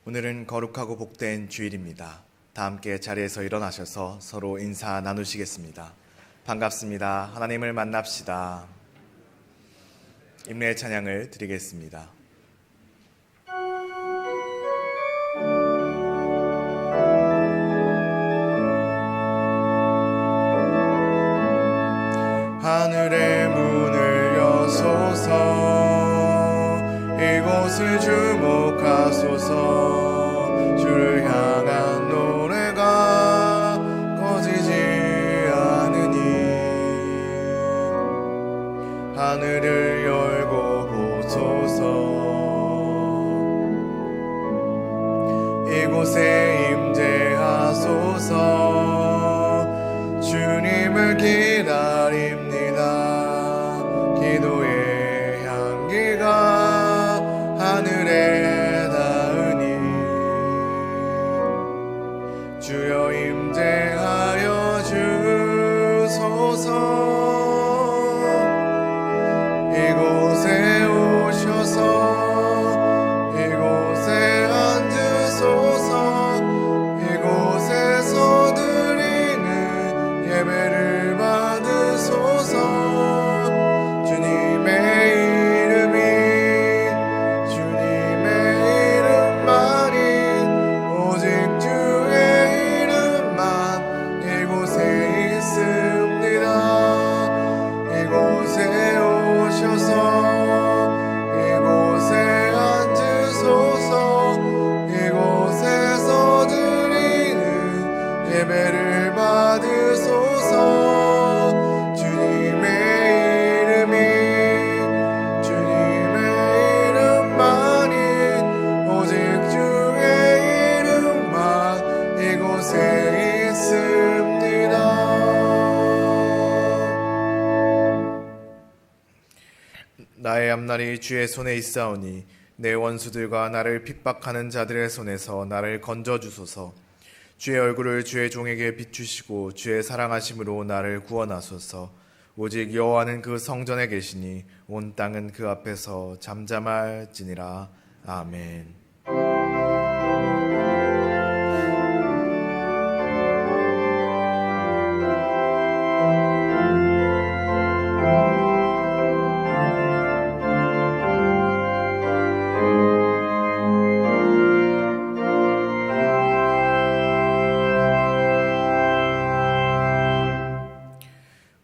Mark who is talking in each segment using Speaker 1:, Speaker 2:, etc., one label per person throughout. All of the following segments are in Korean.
Speaker 1: 오늘은 거룩하고 복된 주일입니다. 다 함께 자리에서 일어나셔서 서로 인사 나누시겠습니다. 반갑습니다. 하나님을 만납시다. 임례의 찬양을 드리겠습니다. 하늘의 문을 여소서, 이곳을 주목하소서. 주를 향한 노래가 꺼지지 않으니 하늘을 열고 보소서. 이곳에 임재하소서. 주님을 기다립니다. 기도의 향기가 하늘에 닿으니 주여 임재하여 주소서. 이곳에 오셔서 이곳에 앉으소서. 이곳에서 드리는 예배를 받으소서. 예배를 받으소서. 주님의 이름이 주님의 이름만이 오직 주의 이름만 이곳에 있습니다. 나의 앞날이 주의 손에 있사오니 내 원수들과 나를 핍박하는 자들의 손에서 나를 건져주소서. 주의 얼굴을 주의 종에게 비추시고 주의 사랑하심으로 나를 구원하소서. 오직 여호와는 그 성전에 계시니 온 땅은 그 앞에서 잠잠할지니라. 아멘.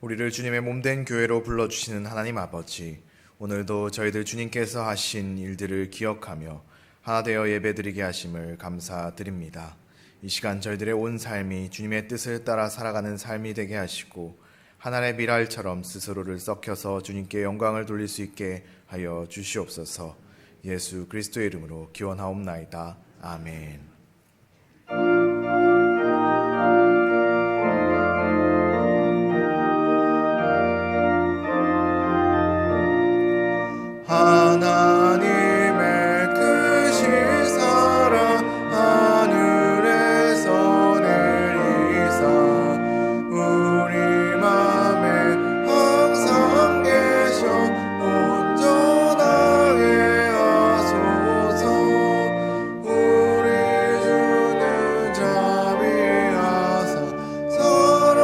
Speaker 1: 우리를 주님의 몸된 교회로 불러주시는 하나님 아버지, 오늘도 저희들 주님께서 하신 일들을 기억하며 하나 되어 예배드리게 하심을 감사드립니다. 이 시간 저희들의 온 삶이 주님의 뜻을 따라 살아가는 삶이 되게 하시고 하늘의 밀알처럼 스스로를 썩혀서 주님께 영광을 돌릴 수 있게 하여 주시옵소서. 예수 그리스도의 이름으로 기원하옵나이다. 아멘. 하나님의 크신 사랑 하늘에서 내리사 우리 맘에 항상 계셔 온전하게 하소서. 우리 주는 자비하사 사랑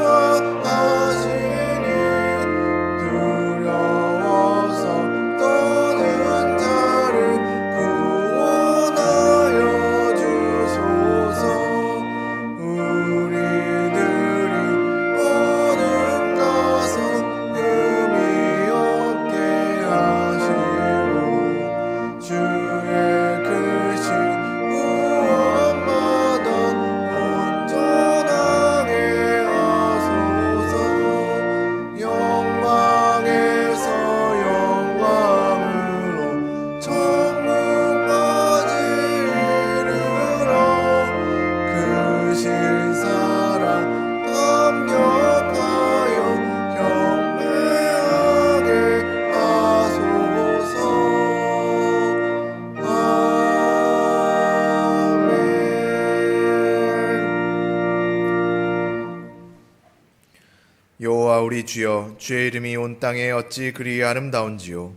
Speaker 1: 무한하시니 두려워서 떠는 자를 구원하여 주소서. 우리들이 거듭나서 흠이 없게 하시고 주의 크신 구원마다 온전하게 하소서. 영광에서 영광으로 천국까지 이르러 크신 사랑 감격하여 경배하게 하소서. 아멘. 여호와 우리 주여, 주의 이름이 온 땅에 어찌 그리 아름다운지요.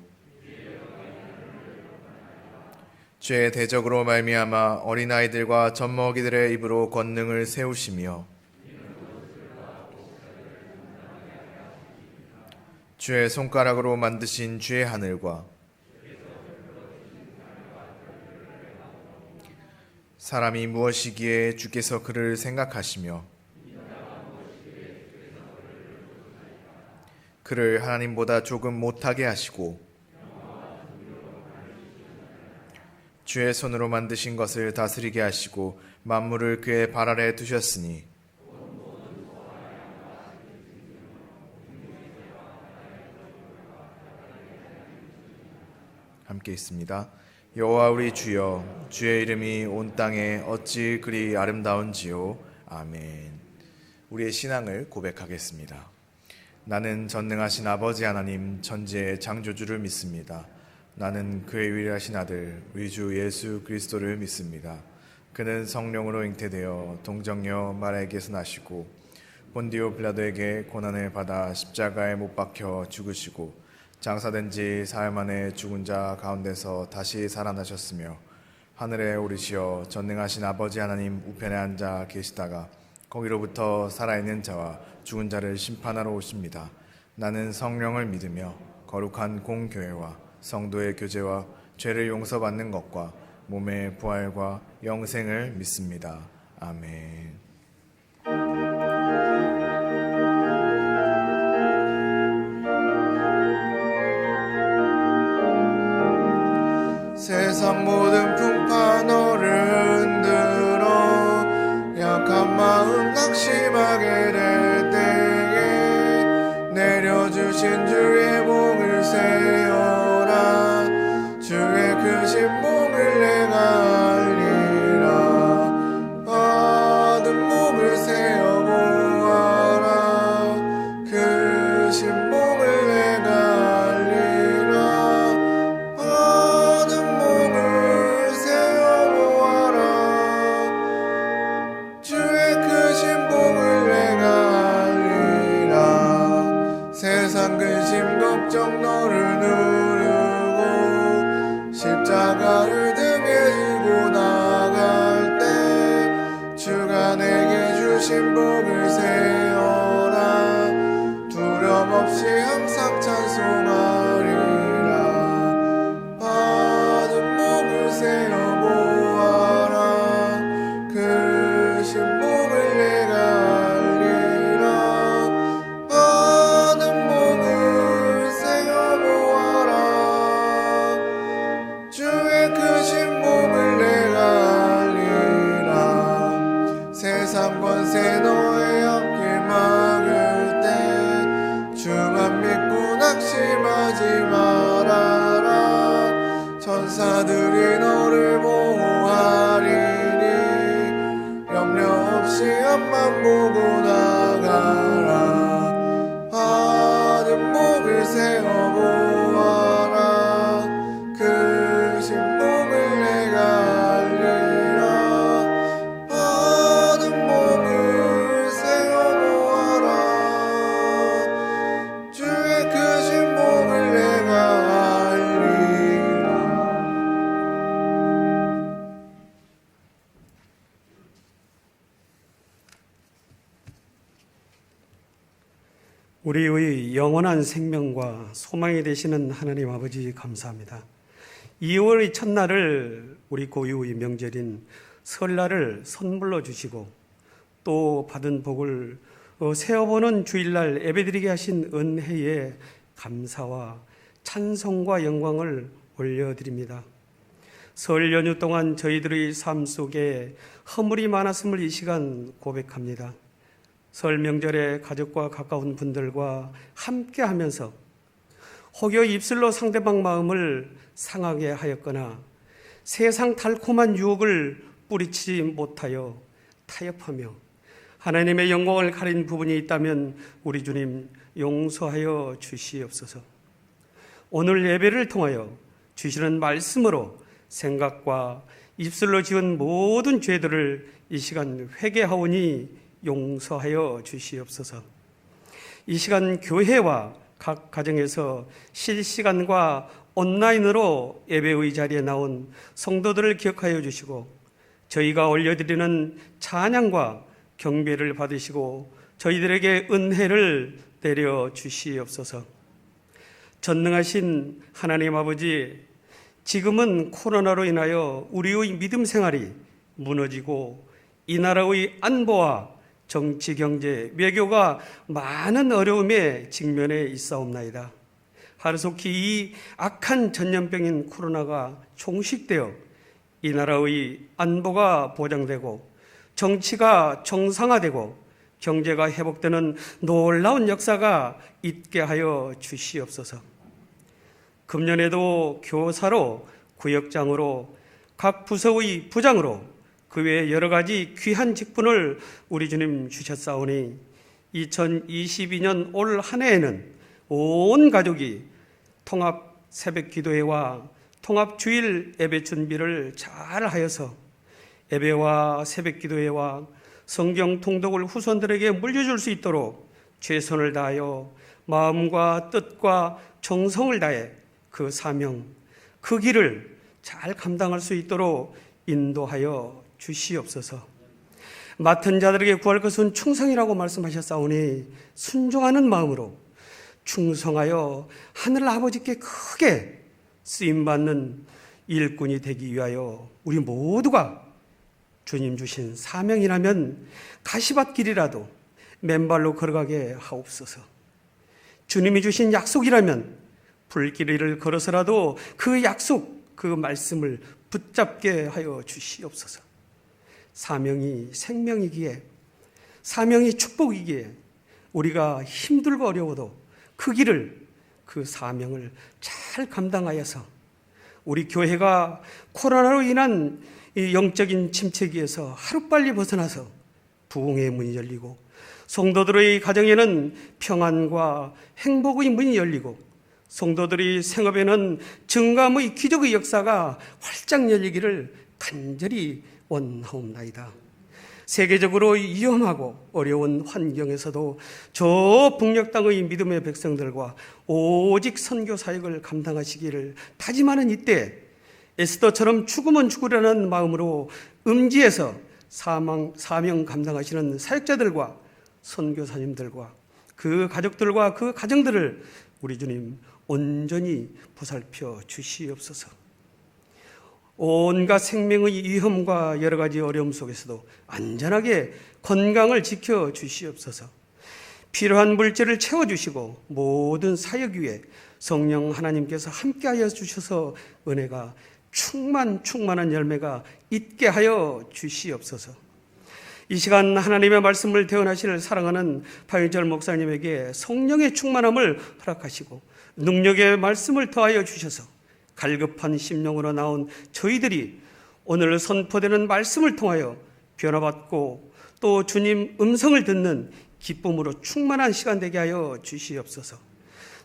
Speaker 1: 주의 대적으로 말미암아 어린아이들과 젖먹이들의 입으로 권능을 세우시며 주의 손가락으로 만드신 주의 하늘과 사람이 무엇이기에 주께서 그를 생각하시며 그를 하나님보다 조금 못하게 하시고 주의 손으로 만드신 것을 다스리게 하시고 만물을 그의 발 아래 두셨으니 함께 있습니다. 여호와 우리 주여, 주의 이름이 온 땅에 어찌 그리 아름다운지요. 아멘. 우리의 신앙을 고백하겠습니다. 나는 전능하신 아버지 하나님 천지의 창조주를 믿습니다. 나는 그의 유일하신 아들 우리 주 예수 그리스도를 믿습니다. 그는 성령으로 잉태되어 동정녀 마리아에게서 나시고 본디오 빌라도에게 고난을 받아 십자가에 못 박혀 죽으시고 장사된 지 사흘 만에 죽은 자 가운데서 다시 살아나셨으며 하늘에 오르시어 전능하신 아버지 하나님 우편에 앉아 계시다가 거기로부터 살아있는 자와 죽은 자를 심판하러 오십니다. 나는 성령을 믿으며 거룩한 공교회와 성도의 교제와 죄를 용서받는 것과 몸의 부활과 영생을 믿습니다. 아멘. 세상 모든 풍파 너를 흔들어 약한 마음 낙심하게 될 때에 내려주신 주의 복을 세어라. 주의 크신 복을 내가 알리라. 받은 복을 세어 보아라. 크신 복을 내가 알리라. 받은 복을 세어 보아라. 주의 크신 복을 내가 알리라. 세상 근심 걱정 너를 누르고 십자가를 등에 지고 나갈 때 주가 내게 주신 복을 세어라. 두려움 없이 항상 찬송하리라. 받은 복을 세어 보아라. 크신 복을 내가 알리라. 받은 복을 세어 보아라. 주의 크신 복을 내가 알리라. 세상 권세 너의 앞길 막을 때 주만 믿고 낙심하지 말아라. 천사들이 너를 보호하리니 염려 없이 앞만 보고 나가라. 받은 복을 세어 보아라. 크신 복을 내가 알리라. 받은 복을 세어 보아라. 주의 크신 복을 내가 알리라.
Speaker 2: 우리의 영원한 생명과 소망이 되시는 하나님 아버지 감사합니다. 2월의 첫날을 우리 고유의 명절인 설날을 선물로 주시고 또 받은 복을 세어보는 주일날 예배드리게 하신 은혜에 감사와 찬송과 영광을 올려드립니다. 설 연휴 동안 저희들의 삶 속에 허물이 많았음을 이 시간 고백합니다. 설 명절에 가족과 가까운 분들과 함께 하면서 혹여 입술로 상대방 마음을 상하게 하였거나 세상 달콤한 유혹을 뿌리치지 못하여 타협하며 하나님의 영광을 가린 부분이 있다면 우리 주님 용서하여 주시옵소서. 오늘 예배를 통하여 주시는 말씀으로 생각과 입술로 지은 모든 죄들을 이 시간 회개하오니 용서하여 주시옵소서. 이 시간 교회와 각 가정에서 실시간과 온라인으로 예배의 자리에 나온 성도들을 기억하여 주시고 저희가 올려드리는 찬양과 경배를 받으시고 저희들에게 은혜를 내려 주시옵소서. 전능하신 하나님 아버지, 지금은 코로나로 인하여 우리의 믿음 생활이 무너지고 이 나라의 안보와 정치, 경제, 외교가 많은 어려움에 직면해 있사옵나이다. 하루속히 이 악한 전염병인 코로나가 종식되어 이 나라의 안보가 보장되고 정치가 정상화되고 경제가 회복되는 놀라운 역사가 있게 하여 주시옵소서. 금년에도 교사로, 구역장으로, 각 부서의 부장으로 그 외 여러 가지 귀한 직분을 우리 주님 주셨사오니 2022년 올 한 해에는 온 가족이 통합 새벽 기도회와 통합 주일 예배 준비를 잘 하여서 예배와 새벽 기도회와 성경 통독을 후손들에게 물려줄 수 있도록 최선을 다하여 마음과 뜻과 정성을 다해 그 사명, 그 길을 잘 감당할 수 있도록 인도하여 주시옵소서. 맡은 자들에게 구할 것은 충성이라고 말씀하셨사오니 순종하는 마음으로 충성하여 하늘 아버지께 크게 쓰임받는 일꾼이 되기 위하여 우리 모두가 주님 주신 사명이라면 가시밭길이라도 맨발로 걸어가게 하옵소서. 주님이 주신 약속이라면 불길을 걸어서라도 그 약속, 그 말씀을 붙잡게 하여 주시옵소서. 사명이 생명이기에, 사명이 축복이기에 우리가 힘들고 어려워도 그 길을, 그 사명을 잘 감당하여서 우리 교회가 코로나로 인한 이 영적인 침체기에서 하루빨리 벗어나서 부흥의 문이 열리고 성도들의 가정에는 평안과 행복의 문이 열리고 성도들의 생업에는 증감의 기적의 역사가 활짝 열리기를 간절히 원하옵나이다. 세계적으로 위험하고 어려운 환경에서도 저 북녘 땅의 믿음의 백성들과 오직 선교 사역을 감당하시기를 다짐하는 이때 에스더처럼 죽으면 죽으려는 마음으로 음지에서 사명 감당하시는 사역자들과 선교사님들과 그 가족들과 그 가정들을 우리 주님 온전히 보살펴 주시옵소서. 온갖 생명의 위험과 여러 가지 어려움 속에서도 안전하게 건강을 지켜 주시옵소서. 필요한 물질을 채워주시고 모든 사역 위에 성령 하나님께서 함께하여 주셔서 은혜가 충만한 열매가 있게 하여 주시옵소서. 이 시간 하나님의 말씀을 대언하실 사랑하는 박윤철 목사님에게 성령의 충만함을 허락하시고 능력의 말씀을 더하여 주셔서 갈급한 심령으로 나온 저희들이 오늘 선포되는 말씀을 통하여 변화받고 또 주님 음성을 듣는 기쁨으로 충만한 시간 되게 하여 주시옵소서.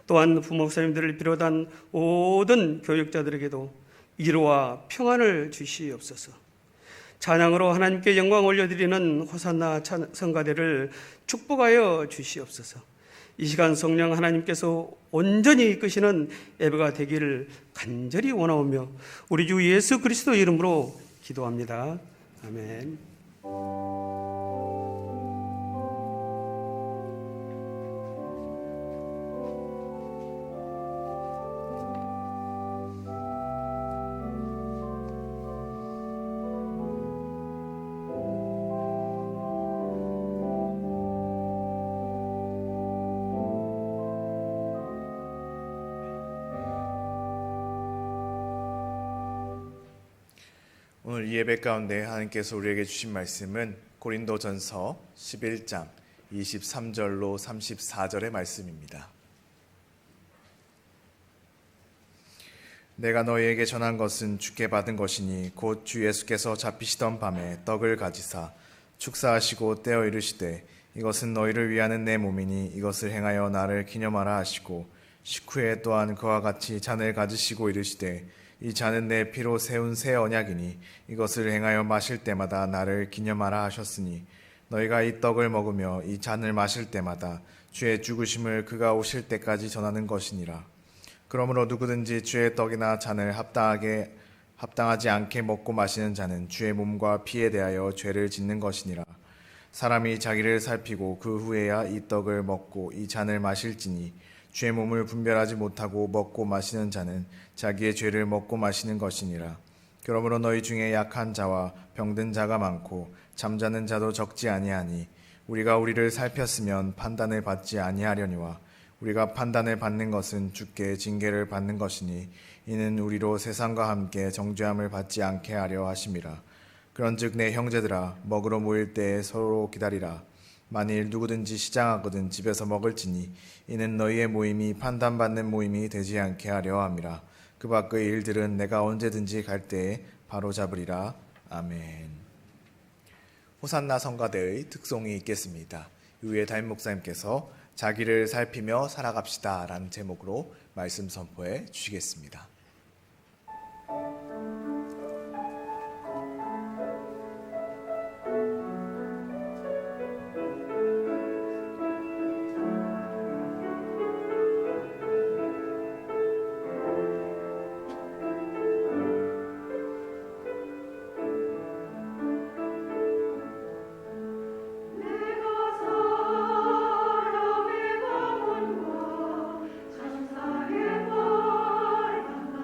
Speaker 2: 또한 부목사님들을 비롯한 모든 교육자들에게도 위로와 평안을 주시옵소서. 찬양으로 하나님께 영광 올려드리는 호산나 성가대를 축복하여 주시옵소서. 이 시간 성령 하나님께서 온전히 이끄시는 예배가 되기를 간절히 원하오며 우리 주 예수 그리스도 이름으로 기도합니다. 아멘.
Speaker 1: 오늘 이 예배 가운데 하나님께서 우리에게 주신 말씀은 고린도전서 11장 23절로 34절의 말씀입니다. 내가 너희에게 전한 것은 주께 받은 것이니 곧 주 예수께서 잡히시던 밤에 떡을 가지사 축사하시고 떼어 이르시되 이것은 너희를 위하는 내 몸이니 이것을 행하여 나를 기념하라 하시고 식후에 또한 그와 같이 잔을 가지시고 이르시되 이 잔은 내 피로 세운 새 언약이니 이것을 행하여 마실 때마다 나를 기념하라 하셨으니 너희가 이 떡을 먹으며 이 잔을 마실 때마다 주의 죽으심을 그가 오실 때까지 전하는 것이니라. 그러므로 누구든지 주의 떡이나 잔을 합당하지 않게 먹고 마시는 자는 주의 몸과 피에 대하여 죄를 짓는 것이니라. 사람이 자기를 살피고 그 후에야 이 떡을 먹고 이 잔을 마실지니 주의 몸을 분별하지 못하고 먹고 마시는 자는 자기의 죄를 먹고 마시는 것이니라. 그러므로 너희 중에 약한 자와 병든 자가 많고 잠자는 자도 적지 아니하니 우리가 우리를 살폈으면 판단을 받지 아니하려니와 우리가 판단을 받는 것은 주께 징계를 받는 것이니 이는 우리로 세상과 함께 정죄함을 받지 않게 하려 하심이라. 그런즉 내 형제들아 먹으러 모일 때에 서로 기다리라. 만일 누구든지 시장하거든 집에서 먹을지니 이는 너희의 모임이 판단받는 모임이 되지 않게 하려 함이라. 그 밖의 일들은 내가 언제든지 갈 때에 바로 잡으리라. 아멘. 호산나 성가대의 특송이 있겠습니다. 이후에 담임 목사님께서 자기를 살피며 살아갑시다 라는 제목으로 말씀 선포해 주시겠습니다.
Speaker 3: 사람의 마음과 천사의 바람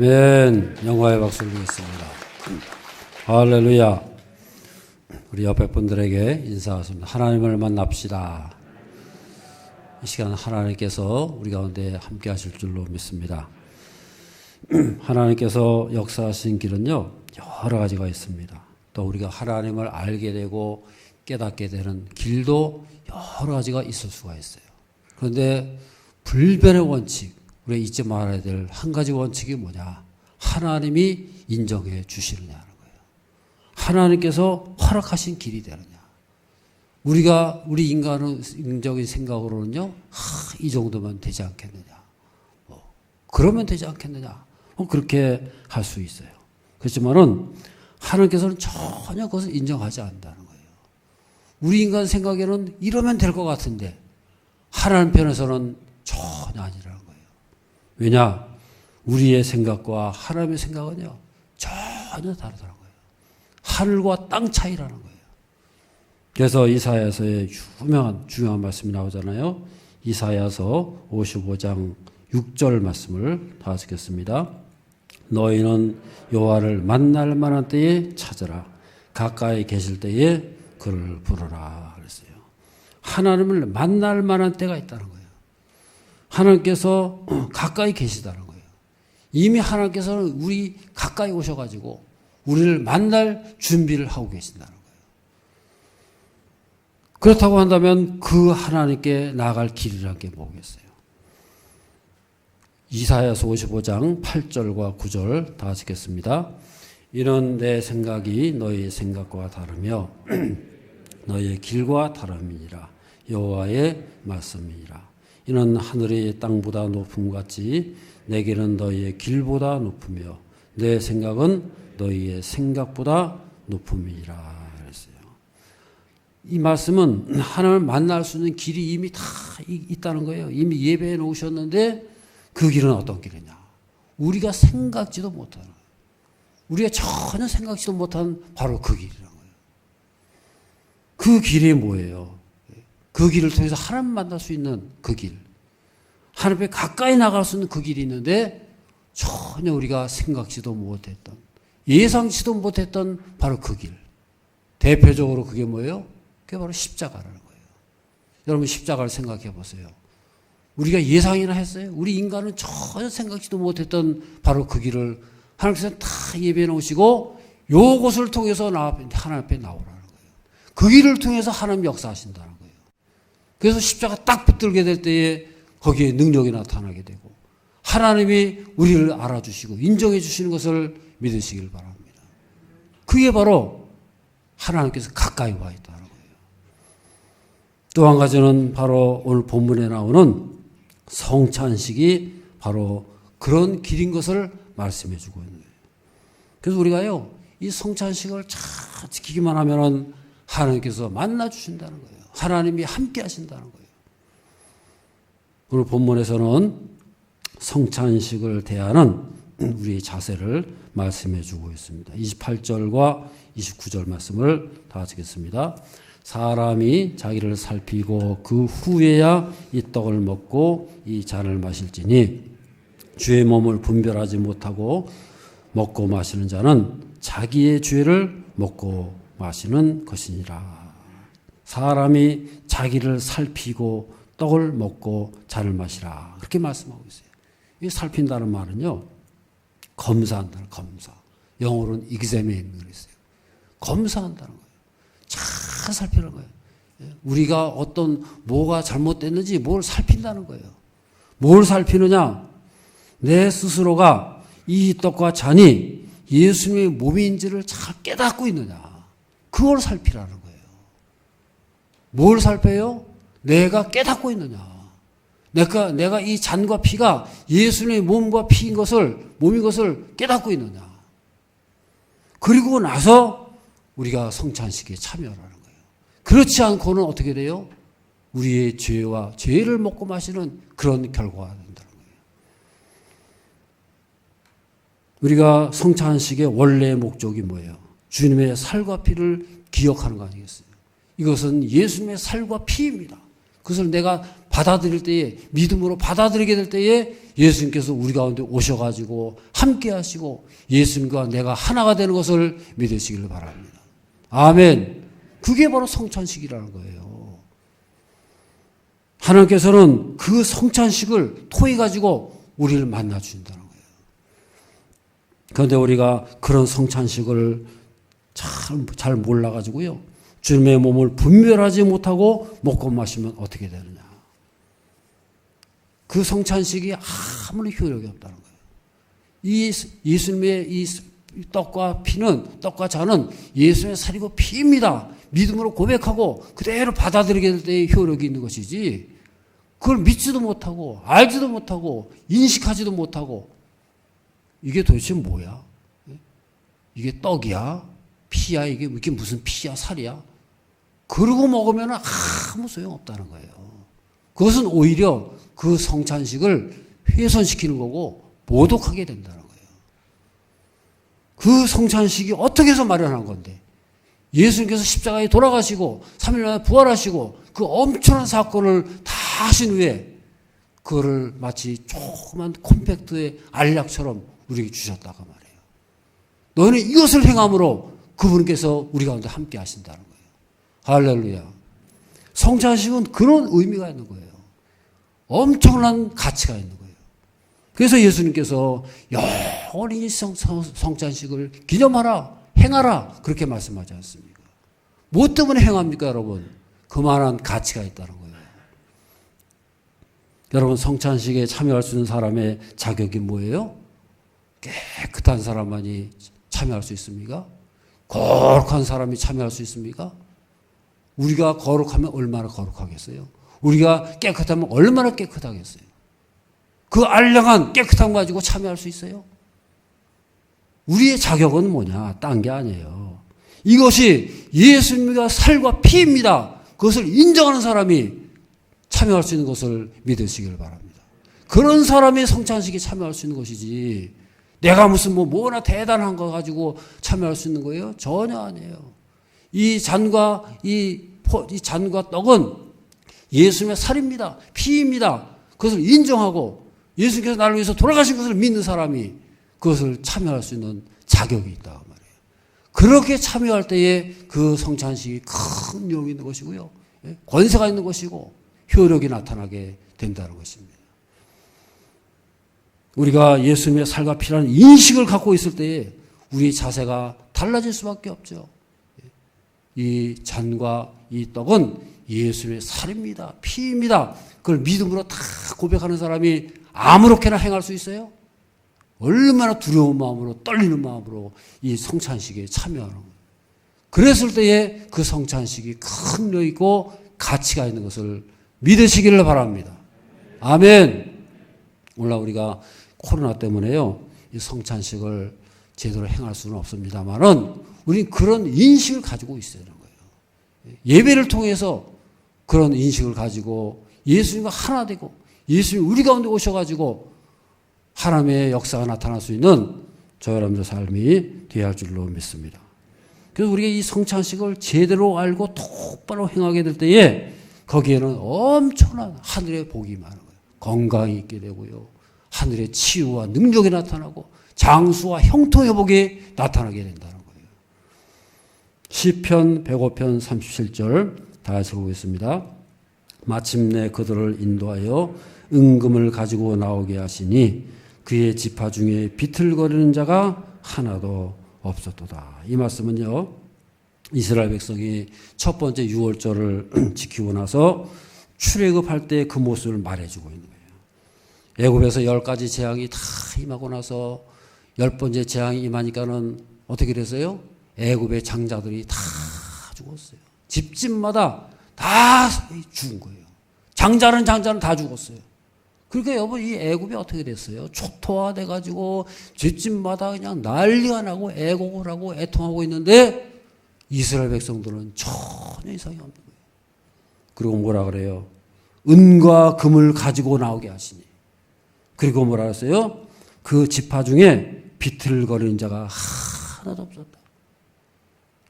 Speaker 3: 아멘. 영광의 박수를 드리겠습니다. 할렐루야. 우리 옆에 분들에게 인사하십니다. 하나님을 만납시다. 이 시간 하나님께서 우리 가운데 함께 하실 줄로 믿습니다. 하나님께서 역사하신 길은요, 여러 가지가 있습니다. 또 우리가 하나님을 알게 되고 깨닫게 되는 길도 여러 가지가 있을 수가 있어요. 그런데 불변의 원칙, 우리가 잊지 말아야 될 한 가지 원칙이 뭐냐? 하나님이 인정해 주시느냐는 거예요. 하나님께서 허락하신 길이 되느냐? 우리 인간적인 생각으로는요, 이 정도면 되지 않겠느냐? 그러면 되지 않겠느냐? 그렇게 할 수 있어요. 그렇지만은 하나님께서는 전혀 그것을 인정하지 않는다는 거예요. 우리 인간 생각에는 이러면 될 것 같은데 하나님 편에서는 전혀 아니라는 거예요. 왜냐? 우리의 생각과 하나님의 생각은요, 전혀 다르다는 거예요. 하늘과 땅 차이라는 거예요. 그래서 이사야서의 중요한 말씀이 나오잖아요. 이사야서 55장 6절 말씀을 다 읽겠습니다. 너희는 여호와를 만날 만한 때에 찾으라. 가까이 계실 때에 그를 부르라 그랬어요. 하나님을 만날 만한 때가 있다는 거예요. 하나님께서 가까이 계시다는 거예요. 이미 하나님께서는 우리 가까이 오셔가지고 우리를 만날 준비를 하고 계신다는 거예요. 그렇다고 한다면 그 하나님께 나아갈 길이라는 게 뭐겠어요? 이사야서 55장 8절과 9절 다 읽겠습니다. 이는 내 생각이 너희의 생각과 다르며 너희의 길과 다름이니라. 여호와의 말씀이니라. 이는 하늘이 땅보다 높음 같이 내게는 너희의 길보다 높으며 내 생각은 너희의 생각보다 높음이니라. 그랬어요. 이 말씀은 하나님을 만날 수 있는 길이 이미 다 있다는 거예요. 이미 예배해 놓으셨는데 그 길은 어떤 길이냐? 우리가 생각지도 못하는 거예요. 우리가 전혀 생각지도 못한 바로 그 길이라는 거예요. 그 길이 뭐예요? 그 길을 통해서 하나님 만날 수 있는 그 길. 하나님 앞에 가까이 나갈 수 있는 그 길이 있는데 전혀 우리가 생각지도 못했던, 예상치도 못했던 바로 그 길. 대표적으로 그게 뭐예요? 그게 바로 십자가라는 거예요. 여러분 십자가를 생각해 보세요. 우리가 예상이나 했어요? 우리 인간은 전혀 생각지도 못했던 바로 그 길을 하나님께서 다 예배해 놓으시고 요것을 통해서 하나님 앞에 나오라는 거예요. 그 길을 통해서 하나님 역사하신다는 거예요. 그래서 십자가 딱 붙들게 될 때에 거기에 능력이 나타나게 되고 하나님이 우리를 알아주시고 인정해 주시는 것을 믿으시길 바랍니다. 그게 바로 하나님께서 가까이 와 있다는 거예요. 또 한 가지는 바로 오늘 본문에 나오는 성찬식이 바로 그런 길인 것을 말씀해 주고 있는 거예요. 그래서 우리가요, 이 성찬식을 잘 지키기만 하면은 하나님께서 만나 주신다는 거예요. 하나님이 함께 하신다는 거예요. 오늘 본문에서는 성찬식을 대하는 우리의 자세를 말씀해 주고 있습니다. 28절과 29절 말씀을 다 읽겠습니다. 사람이 자기를 살피고 그 후에야 이 떡을 먹고 이 잔을 마실지니 주의 몸을 분별하지 못하고 먹고 마시는 자는 자기의 죄를 먹고 마시는 것이니라. 사람이 자기를 살피고 떡을 먹고 잔을 마시라. 그렇게 말씀하고 있어요. 이 살핀다는 말은요, 검사한다는 검사. 영어로는 examine을 했어요. 검사한다는 거예요. 잘 살피는 거예요. 우리가 뭐가 잘못됐는지 뭘 살핀다는 거예요. 뭘 살피느냐? 내 스스로가 이 떡과 잔이 예수님의 몸인지를 잘 깨닫고 있느냐. 그걸 살피라는 거예요. 뭘 살펴요? 내가 깨닫고 있느냐. 내가 이 잔과 피가 예수님의 몸과 피인 것을, 몸인 것을 깨닫고 있느냐. 그리고 나서 우리가 성찬식에 참여하는 거예요. 그렇지 않고는 어떻게 돼요? 우리의 죄와 죄를 먹고 마시는 그런 결과가 된다는 거예요. 우리가 성찬식의 원래의 목적이 뭐예요? 주님의 살과 피를 기억하는 거 아니겠어요? 이것은 예수님의 살과 피입니다. 그것을 내가 받아들일 때에, 믿음으로 받아들이게 될 때에 예수님께서 우리 가운데 오셔가지고 함께 하시고 예수님과 내가 하나가 되는 것을 믿으시기를 바랍니다. 아멘. 그게 바로 성찬식이라는 거예요. 하나님께서는 그 성찬식을 통해 가지고 우리를 만나 주신다는 거예요. 그런데 우리가 그런 성찬식을 잘 몰라가지고요, 주님의 몸을 분별하지 못하고 먹고 마시면 어떻게 되느냐. 그 성찬식이 아무리 효력이 없다는 거예요. 이 예수님의 이 떡과 피는, 떡과 잔은 예수님의 살이고 피입니다. 믿음으로 고백하고 그대로 받아들이게 될 때의 효력이 있는 것이지, 그걸 믿지도 못하고 알지도 못하고 인식하지도 못하고, 이게 도대체 뭐야? 이게 떡이야? 피야? 이게 무슨 피야? 살이야? 그러고 먹으면 아무 소용없다는 거예요. 그것은 오히려 그 성찬식을 훼손시키는 거고 모독하게 된다는 거예요. 그 성찬식이 어떻게 해서 마련한 건데, 예수님께서 십자가에 돌아가시고 3일 만에 부활하시고 그 엄청난 사건을 다 하신 후에 그거를 마치 조그만 콤팩트의 알약처럼 우리에게 주셨다고 말해요. 너희는 이것을 행함으로 그분께서 우리 가운데 함께 하신다는 거예요. 할렐루야. 성찬식은 그런 의미가 있는 거예요. 엄청난 가치가 있는 거예요. 그래서 예수님께서 영원히 이 성찬식을 기념하라, 행하라, 그렇게 말씀하지 않습니까? 뭐 때문에 행합니까, 여러분? 그만한 가치가 있다는 거예요. 여러분, 성찬식에 참여할 수 있는 사람의 자격이 뭐예요? 깨끗한 사람만이 참여할 수 있습니까? 거룩한 사람이 참여할 수 있습니까? 우리가 거룩하면 얼마나 거룩하겠어요? 우리가 깨끗하면 얼마나 깨끗하겠어요? 그 알량한 깨끗함 가지고 참여할 수 있어요? 우리의 자격은 뭐냐? 딴 게 아니에요. 이것이 예수님과 살과 피입니다. 그것을 인정하는 사람이 참여할 수 있는 것을 믿으시길 바랍니다. 그런 사람이 성찬식에 참여할 수 있는 것이지, 내가 무슨 뭐나 대단한 거 가지고 참여할 수 있는 거예요? 전혀 아니에요. 이 잔과 이 잔과 떡은 예수님의 살입니다. 피입니다. 그것을 인정하고 예수님께서 나를 위해서 돌아가신 것을 믿는 사람이 그것을 참여할 수 있는 자격이 있다 말이에요. 그렇게 참여할 때에 그 성찬식이 큰 용이 있는 것이고요, 권세가 있는 것이고 효력이 나타나게 된다는 것입니다. 우리가 예수님의 살과 피라는 인식을 갖고 있을 때에 우리의 자세가 달라질 수밖에 없죠. 이 잔과 이 떡은 예수님의 살입니다. 피입니다. 그걸 믿음으로 다 고백하는 사람이 아무렇게나 행할 수 있어요? 얼마나 두려운 마음으로, 떨리는 마음으로 이 성찬식에 참여하는 거예요. 그랬을 때에 그 성찬식이 큰 료 있고 가치가 있는 것을 믿으시기를 바랍니다. 아멘. 오늘 우리가 코로나 때문에요, 이 성찬식을 제대로 행할 수는 없습니다만은 우리는 그런 인식을 가지고 있어야 되는 거예요. 예배를 통해서 그런 인식을 가지고 예수님과 하나 되고 예수님이 우리 가운데 오셔가지고 하나님의 역사가 나타날 수 있는 저 여러분들 삶이 되어야 할 줄로 믿습니다. 그래서 우리가 이 성찬식을 제대로 알고 똑바로 행하게 될 때에 거기에는 엄청난 하늘의 복이 많은 거예요. 건강이 있게 되고요, 하늘의 치유와 능력이 나타나고 장수와 형통회복이 나타나게 된다는 거예요. 시편 105편 37절 다 같이 보겠습니다. 마침내 그들을 인도하여 은금을 가지고 나오게 하시니 그의 지파 중에 비틀거리는 자가 하나도 없었도다. 이 말씀은요, 이스라엘 백성이 첫 번째 유월절을 지키고 나서 출애굽할 때 그 모습을 말해주고 있는 거예요. 애굽에서 10가지 재앙이 다 임하고 나서 10번째 재앙이 임하니까는 어떻게 됐어요? 애굽의 장자들이 다 죽었어요. 집집마다 다 죽은 거예요. 장자는 다 죽었어요. 그러니까 여러분, 이 애굽이 어떻게 됐어요? 초토화 돼가지고 집집마다 그냥 난리가 나고 애곡을 하고 애통하고 있는데 이스라엘 백성들은 전혀 이상이 없는 거예요. 그리고 뭐라 그래요? 은과 금을 가지고 나오게 하시니. 그리고 뭐라 그랬어요? 그 지파 중에 비틀거리는 자가 하나도 없었다.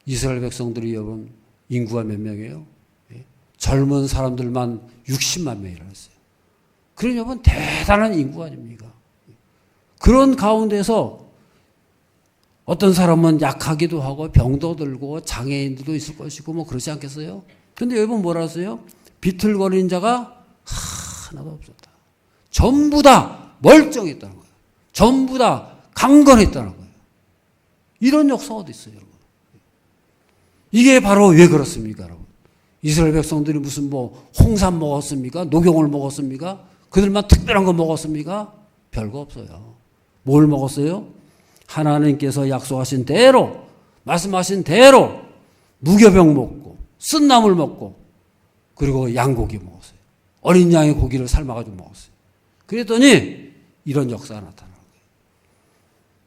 Speaker 3: 이스라엘 백성들이 여러분 인구가 몇 명이에요? 젊은 사람들만 60만 명이라 했어요. 그러냐면 대단한 인구 아닙니까? 그런 가운데서 어떤 사람은 약하기도 하고 병도 들고 장애인들도 있을 것이고 뭐 그렇지 않겠어요? 그런데 여러분 뭐라 하세요? 비틀거리는 자가 하나도 없었다. 전부 다 멀쩡했다는 거예요. 전부 다 강건했다는 거예요. 이런 역사 어디 있어요, 여러분? 이게 바로 왜 그렇습니까, 여러분? 이스라엘 백성들이 무슨 뭐 홍삼 먹었습니까? 녹용을 먹었습니까? 그들만 특별한 거 먹었습니까? 별거 없어요. 뭘 먹었어요? 하나님께서 약속하신 대로, 말씀하신 대로 무교병 먹고 쓴나물 먹고 그리고 양고기 먹었어요. 어린 양의 고기를 삶아가지고 먹었어요. 그랬더니 이런 역사가 나타나는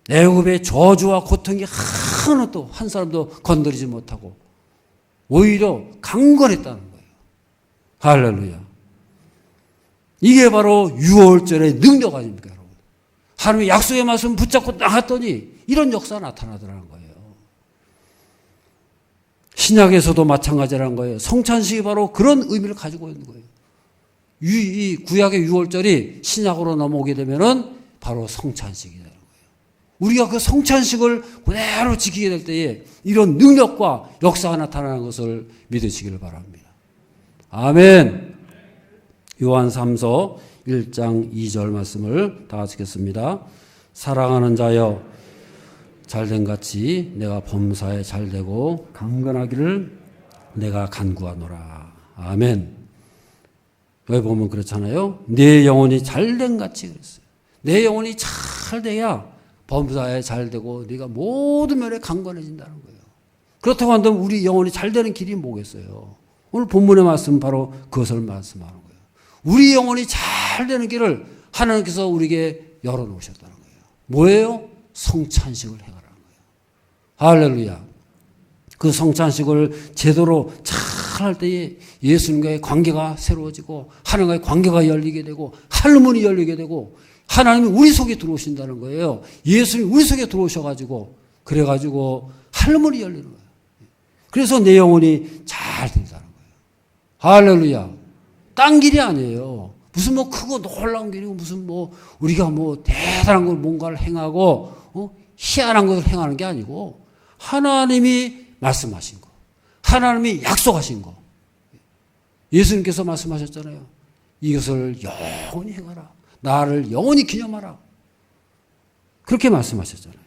Speaker 3: 거예요. 애굽의 저주와 고통이 하나도 한 사람도 건드리지 못하고 오히려 강건했다는 거예요. 할렐루야. 이게 바로 유월절의 능력 아닙니까, 여러분? 하나님의 약속의 말씀 붙잡고 나갔더니 이런 역사가 나타나더라는 거예요. 신약에서도 마찬가지라는 거예요. 성찬식이 바로 그런 의미를 가지고 있는 거예요. 이 구약의 유월절이 신약으로 넘어오게 되면은 바로 성찬식이 되는 거예요. 우리가 그 성찬식을 그대로 지키게 될 때에 이런 능력과 역사가 나타나는 것을 믿으시기를 바랍니다. 아멘. 요한 3서 1장 2절 말씀을 다 같이 읽겠습니다. 사랑하는 자여 잘된 같이 내가 범사에 잘되고 강건하기를 내가 간구하노라. 아멘. 여기 보면 그렇잖아요. 내 영혼이 잘된 같이 그랬어요. 내 영혼이 잘돼야 범사에 잘되고 네가 모든 면에 강건해진다는 거예요. 그렇다고 한다면 우리 영혼이 잘되는 길이 뭐겠어요? 오늘 본문의 말씀 바로 그것을 말씀하는 거예요. 우리 영혼이 잘되는 길을 하나님께서 우리에게 열어놓으셨다는 거예요. 뭐예요? 성찬식을 행하라는 거예요. 할렐루야. 그 성찬식을 제대로 잘 할 때에 예수님과의 관계가 새로워지고 하나님과의 관계가 열리게 되고 하늘문이 열리게 되고 하나님이 우리 속에 들어오신다는 거예요. 예수님이 우리 속에 들어오셔가지고 그래가지고 하늘문이 열리는 거예요. 그래서 내 영혼이 잘 된다는 거예요. 할렐루야. 딴 길이 아니에요. 무슨 뭐 크고 놀라운 길이고 무슨 뭐 우리가 뭐 대단한 걸 뭔가를 행하고 희한한 것을 행하는 게 아니고 하나님이 말씀하신 거, 하나님이 약속하신 거. 예수님께서 말씀하셨잖아요. 이것을 영원히 행하라. 나를 영원히 기념하라. 그렇게 말씀하셨잖아요.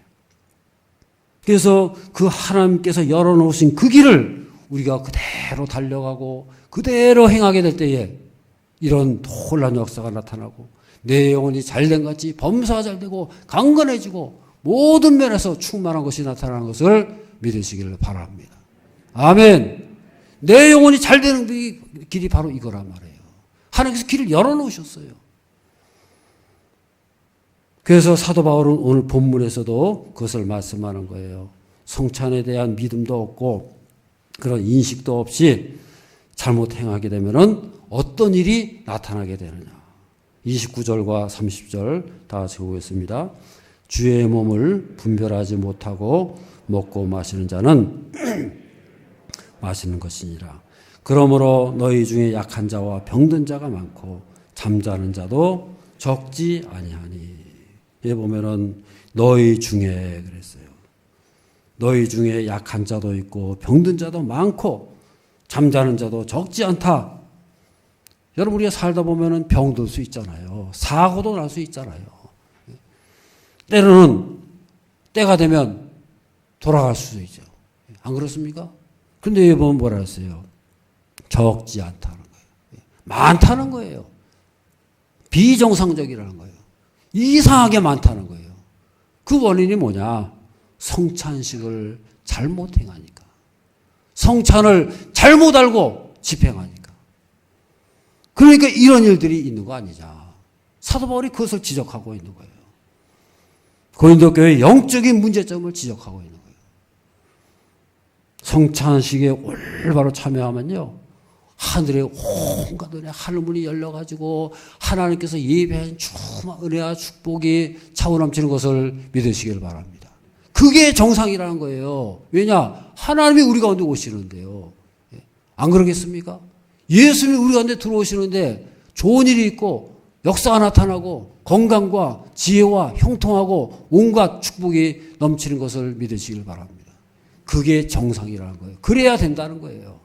Speaker 3: 그래서 그 하나님께서 열어놓으신 그 길을 우리가 그대로 달려가고 그대로 행하게 될 때에 이런 놀라운 역사가 나타나고 내 영혼이 잘된 같이 범사가 잘되고 강건해지고 모든 면에서 충만한 것이 나타나는 것을 믿으시기를 바랍니다. 아멘. 내 영혼이 잘되는 길이 바로 이거란 말이에요. 하나님께서 길을 열어놓으셨어요. 그래서 사도 바울은 오늘 본문에서도 그것을 말씀하는 거예요. 성찬에 대한 믿음도 없고 그런 인식도 없이 잘못 행하게 되면은 어떤 일이 나타나게 되느냐. 29절과 30절 다 같이 보겠습니다. 주의 몸을 분별하지 못하고 먹고 마시는 자는 마시는 것이니라. 그러므로 너희 중에 약한 자와 병든 자가 많고 잠자는 자도 적지 아니하니. 여기 보면은 너희 중에 그랬어요. 너희 중에 약한 자도 있고 병든 자도 많고 잠자는 자도 적지 않다. 여러분 우리가 살다 보면은 병들 수 있잖아요. 사고도 날 수 있잖아요. 때로는 때가 되면 돌아갈 수도 있죠. 안 그렇습니까? 근데 여기 보면 뭐라 했어요? 적지 않다는 거예요. 많다는 거예요. 비정상적이라는 거예요. 이상하게 많다는 거예요. 그 원인이 뭐냐? 성찬식을 잘못 행하니까. 성찬을 잘못 알고 집행하니까. 그러니까 이런 일들이 있는 거 아니냐. 사도 바울이 그것을 지적하고 있는 거예요. 고린도 교회의 영적인 문제점을 지적하고 있는 거예요. 성찬식에 올바로 참여하면요. 하늘에 온갖 은혜, 하늘문이 열려가지고 하나님께서 예배한 충만 은혜와 축복이 차고 넘치는 것을 믿으시길 바랍니다. 그게 정상이라는 거예요. 왜냐? 하나님이 우리 가운데 오시는데요. 안 그러겠습니까? 예수님이 우리 가운데 들어오시는데 좋은 일이 있고 역사가 나타나고 건강과 지혜와 형통하고 온갖 축복이 넘치는 것을 믿으시길 바랍니다. 그게 정상이라는 거예요. 그래야 된다는 거예요.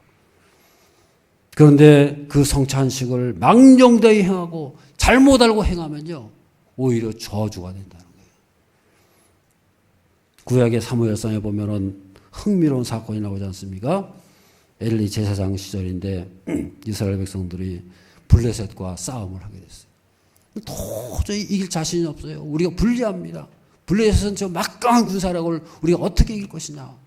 Speaker 3: 그런데 그 성찬식을 망령되이 행하고 잘못 알고 행하면요, 오히려 저주가 된다는 거예요. 구약의 사무엘상에 보면은 흥미로운 사건이 나오지 않습니까? 엘리 제사장 시절인데 이스라엘 백성들이 블레셋과 싸움을 하게 됐어요. 도저히 이길 자신이 없어요. 우리가 불리합니다. 블레셋은 저 막강한 군사력을 우리가 어떻게 이길 것이냐.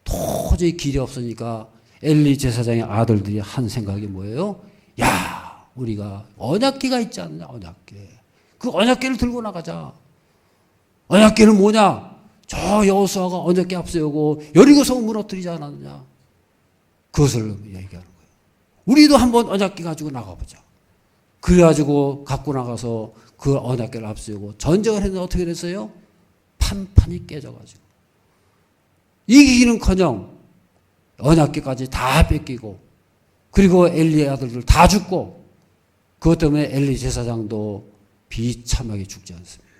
Speaker 3: 도저히 길이 없으니까 엘리 제사장의 아들들이 한 생각이 뭐예요? 야, 우리가 언약궤가 있지 않느냐, 언약궤. 그 언약궤를 들고 나가자. 언약궤는 뭐냐? 저 여호수아가 언약궤 앞세우고 여리고성 무너뜨리지 않았느냐. 그것을 얘기하는 거예요. 우리도 한번 언약궤 가지고 나가보자. 그래가지고 갖고 나가서 그 언약궤를 앞세우고 전쟁을 했는데 어떻게 됐어요? 판판이 깨져가지고. 이기기는커녕 언약궤까지 다 뺏기고, 그리고 엘리의 아들들 다 죽고, 그것 때문에 엘리 제사장도 비참하게 죽지 않습니다.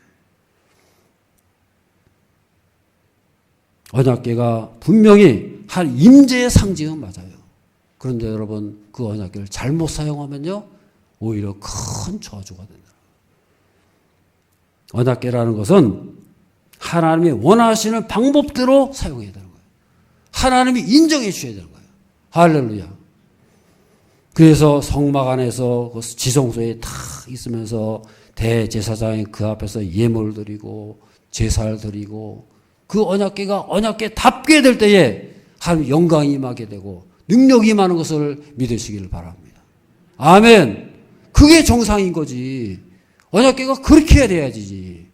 Speaker 3: 언약궤가 분명히 한 임재의 상징은 맞아요. 그런데 여러분, 그 언약궤를 잘못 사용하면요, 오히려 큰 저주가 된다. 언약궤라는 것은 하나님이 원하시는 방법대로 사용해야 되는 거예요. 하나님이 인정해 주셔야 되는 거예요. 할렐루야. 그래서 성막 안에서 그 지성소에 탁 있으면서 대제사장이 그 앞에서 예물을 드리고 제사를 드리고, 그 언약궤가 언약궤답게 될 때에 하나님 영광이 임하게 되고 능력이 임하는 것을 믿으시기를 바랍니다. 아멘. 그게 정상인 거지. 언약궤가 그렇게 해야 돼야지.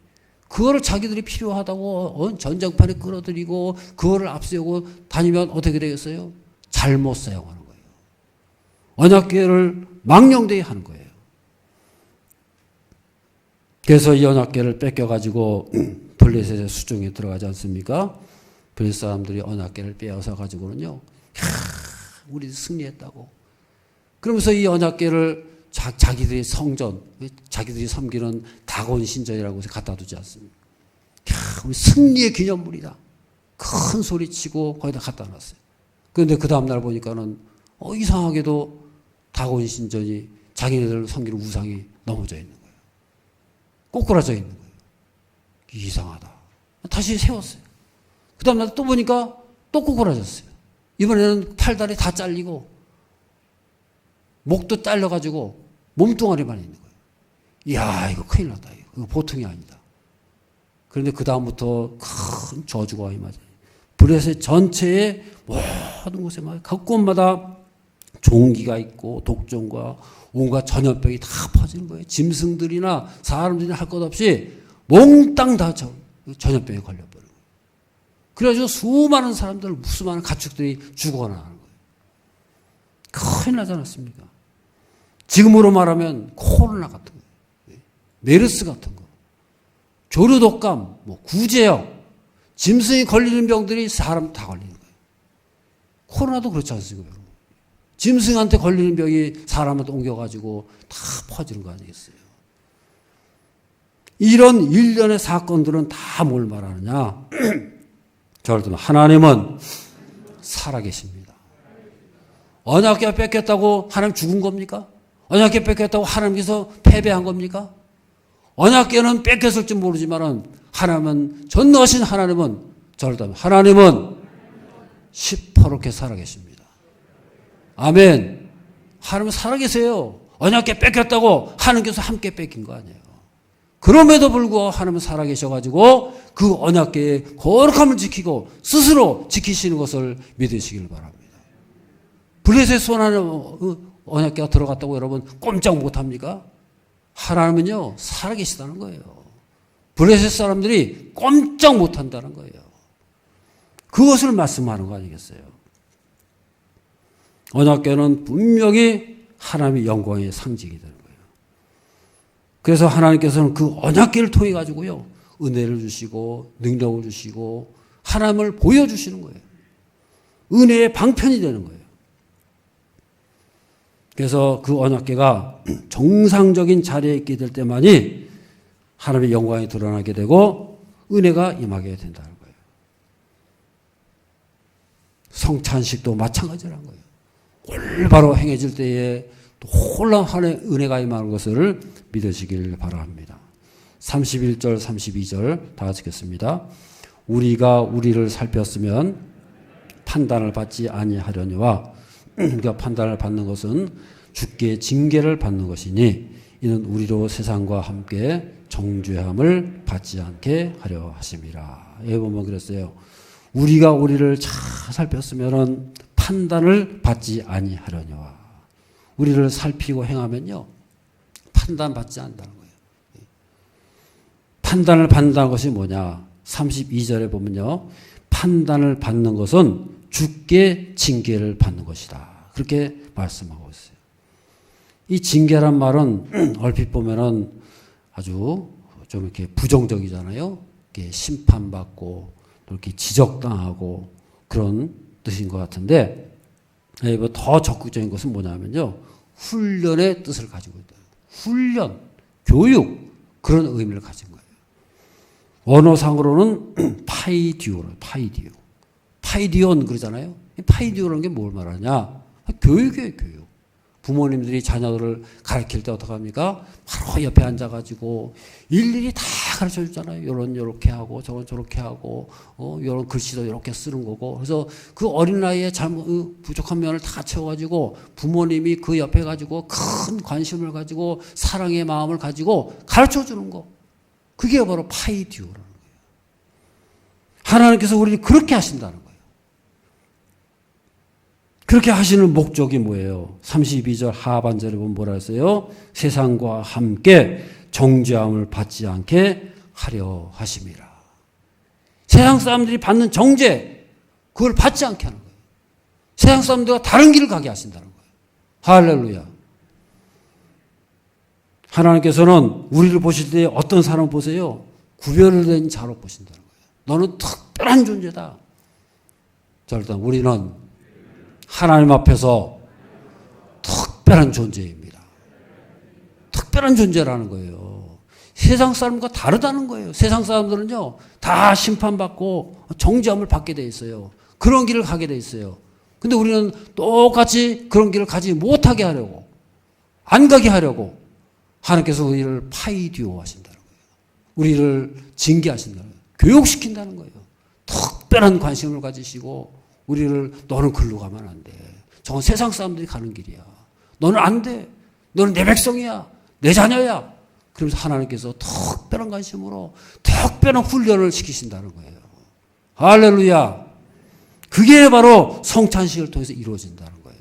Speaker 3: 그거를 자기들이 필요하다고 전쟁판에 끌어들이고 그거를 앞세우고 다니면 어떻게 되겠어요? 잘못 사용하는 거예요. 언약궤를 망령되이 하는 거예요. 그래서 이 언약궤를 뺏겨가지고 블레셋의 수중에 들어가지 않습니까? 블레셋 사람들이 언약궤를 빼앗아 가지고는요, 우리 승리했다고. 그러면서 이 언약궤를 자기들이 성전, 자기들이 섬기는 다곤 신전이라고 해서 갖다 두지 않습니까? 우리 승리의 기념물이다. 큰 소리 치고 거기다 갖다 놨어요. 그런데 그 다음날 보니까는 이상하게도 다곤 신전이 자기네들 섬기는 우상이 넘어져 있는 거예요. 꼬꾸라져 있는 거예요. 이상하다. 다시 세웠어요. 그 다음날 또 보니까 또 꼬꾸라졌어요. 이번에는 팔다리 다 잘리고 목도 잘려가지고 몸뚱아리만 있는 거예요. 이야, 이거 큰일 났다. 이거 보통이 아니다. 그런데 그 다음부터 큰 저주가 임하죠. 블레셋 전체에 모든 곳에 각 곳마다 종기가 있고 독종과 온갖 전염병이 다 퍼지는 거예요. 짐승들이나 사람들이나 할 것 없이 몽땅 다 전염병에 걸려버려요. 그래가지고 수많은 사람들, 수많은 가축들이 죽어나가는 거예요. 큰일 나지 않았습니까? 지금으로 말하면 코로나 같은 거, 메르스 같은 거, 조류독감, 구제역, 짐승이 걸리는 병들이 사람 다 걸리는 거예요. 코로나도 그렇지 않습니까, 여러분? 짐승한테 걸리는 병이 사람한테 옮겨가지고 다 퍼지는 거 아니겠어요? 이런 일련의 사건들은 다 뭘 말하느냐? 저를 들면 하나님은 살아계십니다. 언약궤 뺏겼다고 하나님 죽은 겁니까? 언약궤 뺏겼다고 하나님께서 패배한 겁니까? 언약궤는 뺏겼을지 모르지만은 하나님은, 전능하신 하나님은, 저를 들면 하나님은 시퍼렇게 살아계십니다. 아멘. 하나님은 살아계세요. 언약궤 뺏겼다고 하나님께서 함께 뺏긴 거 아니에요. 그럼에도 불구하고 하나님은 살아계셔가지고 그 언약궤의 거룩함을 지키고 스스로 지키시는 것을 믿으시길 바랍니다. 블레셋 손 안에 언약궤가 들어갔다고 여러분 꼼짝 못합니까? 하나님은요, 살아계시다는 거예요. 블레셋 사람들이 꼼짝 못한다는 거예요. 그것을 말씀하는 거 아니겠어요? 언약궤는 분명히 하나님의 영광의 상징이 되는 거예요. 그래서 하나님께서는 그 언약궤를 통해 가지고요, 은혜를 주시고 능력을 주시고 하나님을 보여주시는 거예요. 은혜의 방편이 되는 거예요. 그래서 그 언약궤가 정상적인 자리에 있게 될 때만이 하나님의 영광이 드러나게 되고 은혜가 임하게 된다는 거예요. 성찬식도 마찬가지라는 거예요. 올바로 행해질 때에 놀라운 하나님의 은혜가 임하는 것을 믿으시길 바랍니다. 31절 32절 다 같이 읽겠습니다. 우리가 우리를 살폈으면 판단을 받지 아니하려니와 우리가 판단을 받는 것은 주께 징계를 받는 것이니 이는 우리로 세상과 함께 정죄함을 받지 않게 하려 하심이라. 여기 보면 그랬어요. 우리가 우리를 잘 살폈으면 판단을 받지 아니하려니와. 우리를 살피고 행하면요 판단 받지 않는다는 거예요. 판단을 받는다는 것이 뭐냐? 32절에 보면요 판단을 받는 것은 주께 징계를 받는 것이다. 그렇게 말씀하고 있어요. 이 징계란 말은 얼핏 보면은 아주 좀 이렇게 부정적이잖아요. 이렇게 심판받고 또 이렇게 지적당하고 그런 뜻인 것 같은데 더 적극적인 것은 뭐냐면요. 훈련의 뜻을 가지고 있다. 훈련, 교육 그런 의미를 가진 거예요. 언어상으로는 파이디오로 파이디오. 파이디온 그러잖아요. 파이디오라는 게 뭘 말하냐? 교육이에요, 교육. 부모님들이 자녀들을 가르칠 때 어떻게 합니까? 바로 옆에 앉아가지고 일일이 다 가르쳐 주잖아요. 요런 요렇게 하고 저런 저렇게 하고 요런 글씨도 요렇게 쓰는 거고. 그래서 그 어린 나이에 부족한 면을 다 채워가지고 부모님이 그 옆에 가지고 큰 관심을 가지고 사랑의 마음을 가지고 가르쳐 주는 거. 그게 바로 파이디오라는 거예요. 하나님께서 우리를 그렇게 하신다는 거예요. 그렇게 하시는 목적이 뭐예요? 32절 하반절에 보면 뭐라 했어요? 세상과 함께 정죄함을 받지 않게 하려 하심이라. 세상 사람들이 받는 정죄, 그걸 받지 않게 하는 거예요. 세상 사람들과 다른 길을 가게 하신다는 거예요. 할렐루야. 하나님께서는 우리를 보실 때 어떤 사람 보세요? 구별된 자로 보신다는 거예요. 너는 특별한 존재다. 자, 일단 우리는 하나님 앞에서 특별한 존재입니다. 특별한 존재라는 거예요. 세상 사람과 다르다는 거예요. 세상 사람들은요, 다 심판받고 정죄함을 받게 돼 있어요. 그런 길을 가게 돼 있어요. 근데 우리는 똑같이 그런 길을 가지 못하게 하려고, 안 가게 하려고 하나님께서 우리를 파이디오 하신다는 거예요. 우리를 징계하신다는 거예요. 교육시킨다는 거예요. 특별한 관심을 가지시고 우리를 너는 글로 가면 안 돼. 저건 세상 사람들이 가는 길이야. 너는 안 돼. 너는 내 백성이야. 내 자녀야. 그러면서 하나님께서 특별한 관심으로 특별한 훈련을 시키신다는 거예요. 할렐루야. 그게 바로 성찬식을 통해서 이루어진다는 거예요.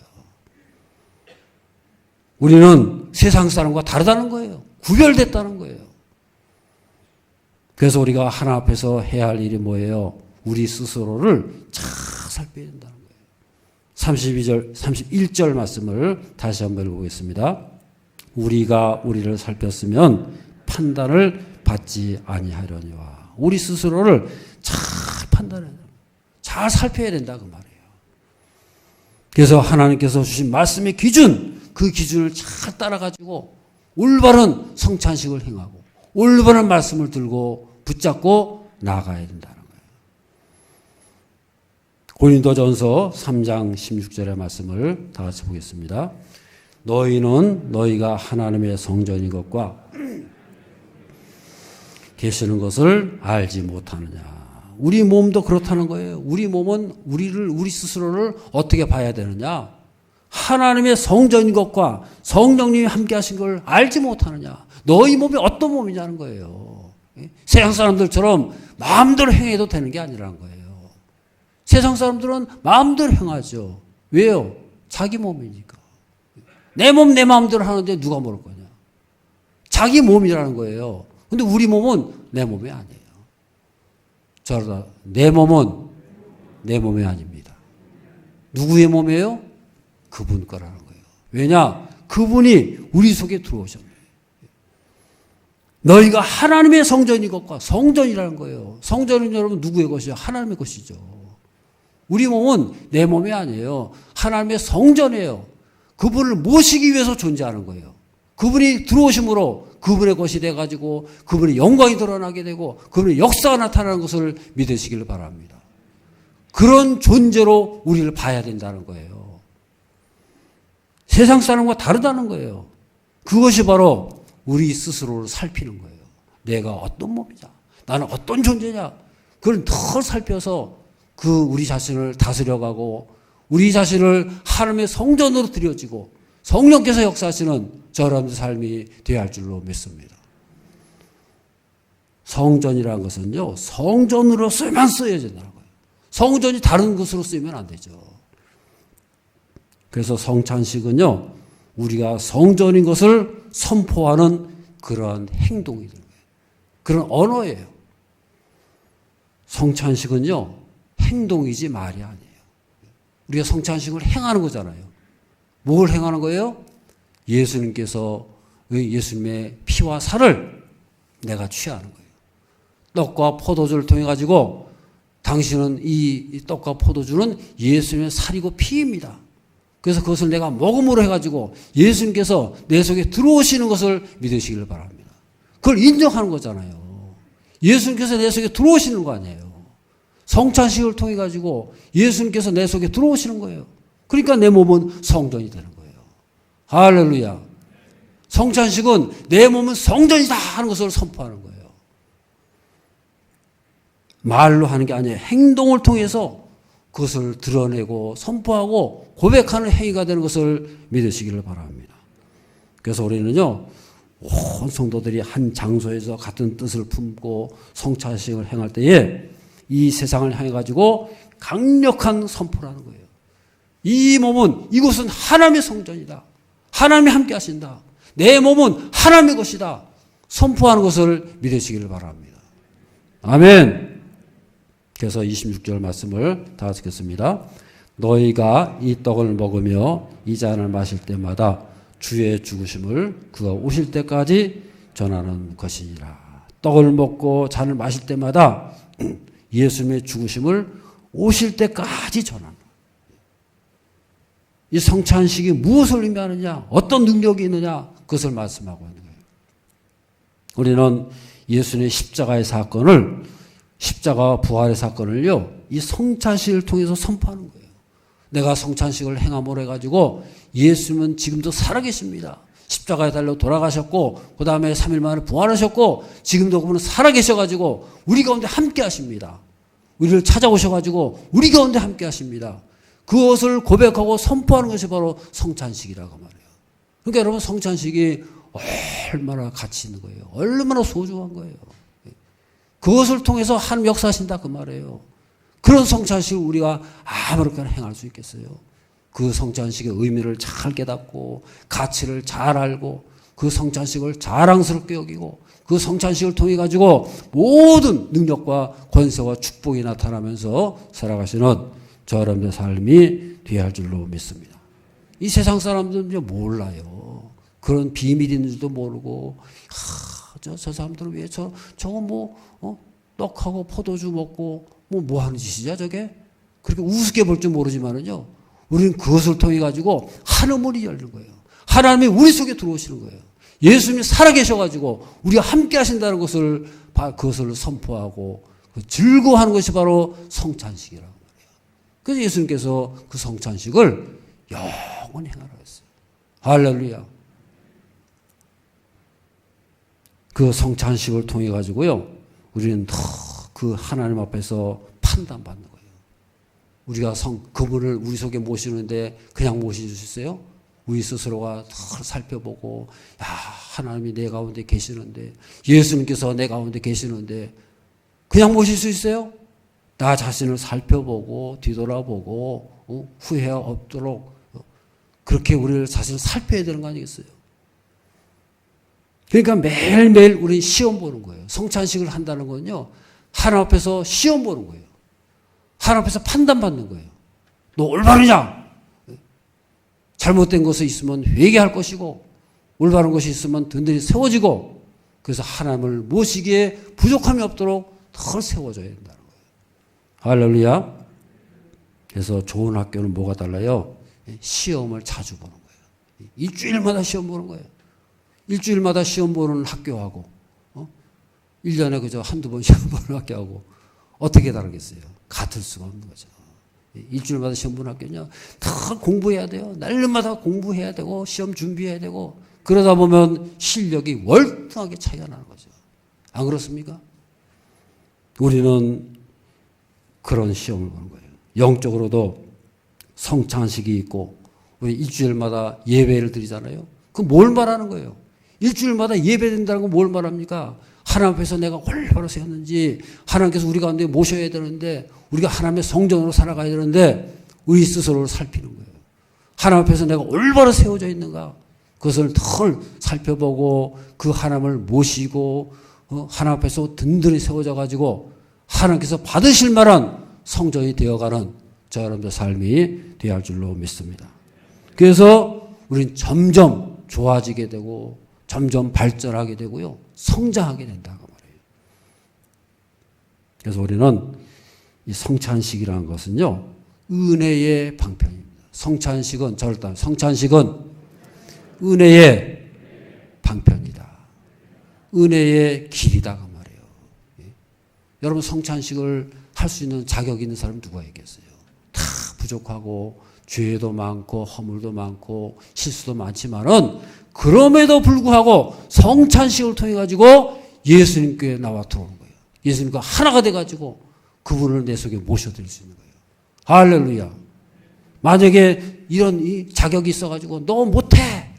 Speaker 3: 우리는 세상 사람과 다르다는 거예요. 구별됐다는 거예요. 그래서 우리가 하나 앞에서 해야 할 일이 뭐예요? 우리 스스로를 잘 살펴야 된다는 거예요. 31절 말씀을 다시 한번 읽어보겠습니다. 우리가 우리를 살폈으면 판단을 받지 아니하려니와. 우리 스스로를 잘 판단해야 된다. 잘 살펴야 된다 그 말이에요. 그래서 하나님께서 주신 말씀의 기준, 그 기준을 잘 따라가지고 올바른 성찬식을 행하고 올바른 말씀을 들고 붙잡고 나아가야 된다는 거예요. 고린도전서 3장 16절의 말씀을 다 같이 보겠습니다. 너희는 너희가 하나님의 성전인 것과 계시는 것을 알지 못하느냐. 우리 몸도 그렇다는 거예요. 우리 몸은 우리 스스로를 어떻게 봐야 되느냐. 하나님의 성전인 것과 성령님이 함께 하신 걸 알지 못하느냐. 너희 몸이 어떤 몸이냐는 거예요. 세상 사람들처럼 마음대로 행해도 되는 게 아니라는 거예요. 세상 사람들은 마음대로 행하죠. 왜요? 자기 몸이니까. 내 몸 내 마음대로 하는데 누가 모를 거냐. 자기 몸이라는 거예요. 근데 우리 몸은 내 몸이 아니에요. 저러다 내 몸은 내 몸이 아닙니다. 누구의 몸이에요? 그분 거라는 거예요. 왜냐? 그분이 우리 속에 들어오셨네요. 너희가 하나님의 성전인 것과 성전이라는 거예요. 성전은 여러분 누구의 것이요? 하나님의 것이죠. 우리 몸은 내 몸이 아니에요. 하나님의 성전이에요. 그분을 모시기 위해서 존재하는 거예요. 그분이 들어오심으로 그분의 것이 돼가지고 그분의 영광이 드러나게 되고 그분의 역사가 나타나는 것을 믿으시길 바랍니다. 그런 존재로 우리를 봐야 된다는 거예요. 세상 사람과 다르다는 거예요. 그것이 바로 우리 스스로를 살피는 거예요. 내가 어떤 몸이냐, 나는 어떤 존재냐, 그걸 더 살펴서 우리 자신을 다스려가고 우리 자신을 하나님의 성전으로 드려지고 성령께서 역사하시는 저 여러분의 삶이 되어야 할 줄로 믿습니다. 성전이라는 것은요, 성전으로서만 써야 된다는 거예요. 성전이 다른 것으로 쓰이면 안 되죠. 그래서 성찬식은요, 우리가 성전인 것을 선포하는 그런 행동이 되는 거예요. 그런 언어예요. 성찬식은요, 행동이지 말이 아니에요. 우리가 성찬식을 행하는 거잖아요. 뭘 행하는 거예요? 예수님께서 예수님의 피와 살을 내가 취하는 거예요. 떡과 포도주를 통해 가지고 당신은 이 떡과 포도주는 예수님의 살이고 피입니다. 그래서 그것을 내가 먹음으로 해가지고 예수님께서 내 속에 들어오시는 것을 믿으시길 바랍니다. 그걸 인정하는 거잖아요. 예수님께서 내 속에 들어오시는 거 아니에요. 성찬식을 통해 가지고 예수님께서 내 속에 들어오시는 거예요. 그러니까 내 몸은 성전이 되는 거예요. 할렐루야. 성찬식은 내 몸은 성전이다 하는 것을 선포하는 거예요. 말로 하는 게 아니에요. 행동을 통해서 그것을 드러내고 선포하고 고백하는 행위가 되는 것을 믿으시기를 바랍니다. 그래서 우리는요, 온 성도들이 한 장소에서 같은 뜻을 품고 성찬식을 행할 때에 이 세상을 향해 가지고 강력한 선포를 하는 거예요. 이 몸은, 이곳은 하나님의 성전이다. 하나님이 함께 하신다. 내 몸은 하나님의 것이다. 선포하는 것을 믿으시기를 바랍니다. 아멘. 그래서 26절 말씀을 다 읽겠습니다. 너희가 이 떡을 먹으며 이 잔을 마실 때마다 주의 죽으심을 그가 오실 때까지 전하는 것이니라. 떡을 먹고 잔을 마실 때마다 예수님의 죽으심을 오실 때까지 전하는 거예요. 이 성찬식이 무엇을 의미하느냐, 어떤 능력이 있느냐, 그것을 말씀하고 있는 거예요. 우리는 예수님의 십자가의 사건을, 십자가와 부활의 사건을요, 이 성찬식을 통해서 선포하는 거예요. 내가 성찬식을 행함으로 해가지고 예수님은 지금도 살아계십니다. 십자가에 달려 돌아가셨고 그 다음에 3일 만에 부활하셨고 지금도 그분은 살아계셔가지고 우리 가운데 함께 하십니다. 우리를 찾아오셔가지고 우리 가운데 함께 하십니다. 그것을 고백하고 선포하는 것이 바로 성찬식이라고 말해요. 그러니까 여러분, 성찬식이 얼마나 가치 있는 거예요. 얼마나 소중한 거예요. 그것을 통해서 하나님 역사하신다 그 말이에요. 그런 성찬식을 우리가 아무렇게나 행할 수 있겠어요? 그 성찬식의 의미를 잘 깨닫고 가치를 잘 알고 그 성찬식을 자랑스럽게 여기고 그 성찬식을 통해 가지고 모든 능력과 권세와 축복이 나타나면서 살아가시는 저 여러분의 삶이 되어야 할 줄로 믿습니다. 이 세상 사람들은 몰라요. 그런 비밀이 있는지도 모르고, 저 사람들은 왜 저거 떡하고 포도주 먹고 뭐 하는 짓이냐 저게? 그렇게 우습게 볼 줄 모르지만은요, 우리는 그것을 통해 가지고 하늘문이 열리는 거예요. 하나님이 우리 속에 들어오시는 거예요. 예수님이 살아계셔가지고 우리가 함께 하신다는 것을, 그것을 선포하고 즐거워하는 것이 바로 성찬식이라고 말해요. 그래서 예수님께서 그 성찬식을 영원히 행하라고 했어요. 할렐루야. 그 성찬식을 통해 가지고요, 우리는 더 그 하나님 앞에서 판단받는 거예요. 우리가 그분을 우리 속에 모시는데 그냥 모실 수 있어요? 우리 스스로가 더 살펴보고, 야, 하나님이 내 가운데 계시는데, 예수님께서 내 가운데 계시는데 그냥 모실 수 있어요? 나 자신을 살펴보고 뒤돌아보고 후회 없도록 그렇게 우리를 자신을 살펴야 되는 거 아니겠어요? 그러니까 매일매일 우리는 시험 보는 거예요. 성찬식을 한다는 건요, 하나님 앞에서 시험 보는 거예요. 하나님 앞에서 판단받는 거예요. 너 올바르냐? 잘못된 것이 있으면 회개할 것이고 올바른 것이 있으면 든든히 세워지고, 그래서 하나님을 모시기에 부족함이 없도록 더 세워줘야 된다는 거예요. 할렐루야. 그래서 좋은 학교는 뭐가 달라요? 시험을 자주 보는 거예요. 일주일마다 시험 보는 거예요. 일주일마다 시험 보는 학교하고 1년에 그저 한두 번 시험 보는 학교하고 어떻게 다르겠어요? 같을 수가 없는 거죠. 일주일마다 시험 보는 학교냐? 다 공부해야 돼요. 날마다 공부해야 되고 시험 준비해야 되고 그러다 보면 실력이 월등하게 차이가 나는 거죠. 안 그렇습니까? 우리는 그런 시험을 보는 거예요. 영적으로도 성찬식이 있고 우리 일주일마다 예배를 드리잖아요. 그 뭘 말하는 거예요? 일주일마다 예배 드린다는 건 뭘 말합니까? 하나님 앞에서 내가 올바로 세웠는지 하나님께서 우리 가운데 모셔야 되는데 우리가 하나님의 성전으로 살아가야 되는데 우리 스스로를 살피는 거예요. 하나님 앞에서 내가 올바로 세워져 있는가? 그것을 덜 살펴보고 그 하나님을 모시고 하나님 앞에서 든든히 세워져 가지고 하나님께서 받으실 만한 성전이 되어가는 저 여러분들 삶이 되어야 할 줄로 믿습니다. 그래서 우리는 점점 좋아지게 되고 점점 발전하게 되고요. 성장하게 된다고 말해요. 그래서 우리는 이 성찬식이라는 것은요. 은혜의 방편입니다. 성찬식은 은혜의 방편이다. 은혜의 길이다 그 말이에요. 예? 여러분 성찬식을 할 수 있는 자격이 있는 사람이 누가 있겠어요? 다 부족하고 죄도 많고 허물도 많고 실수도 많지만은 그럼에도 불구하고 성찬식을 통해 가지고 예수님께 나와 들어오는 거예요. 예수님과 하나가 돼 가지고 그분을 내 속에 모셔드릴 수 있는 거예요. 할렐루야. 만약에 이런 이 자격이 있어 가지고 너 못해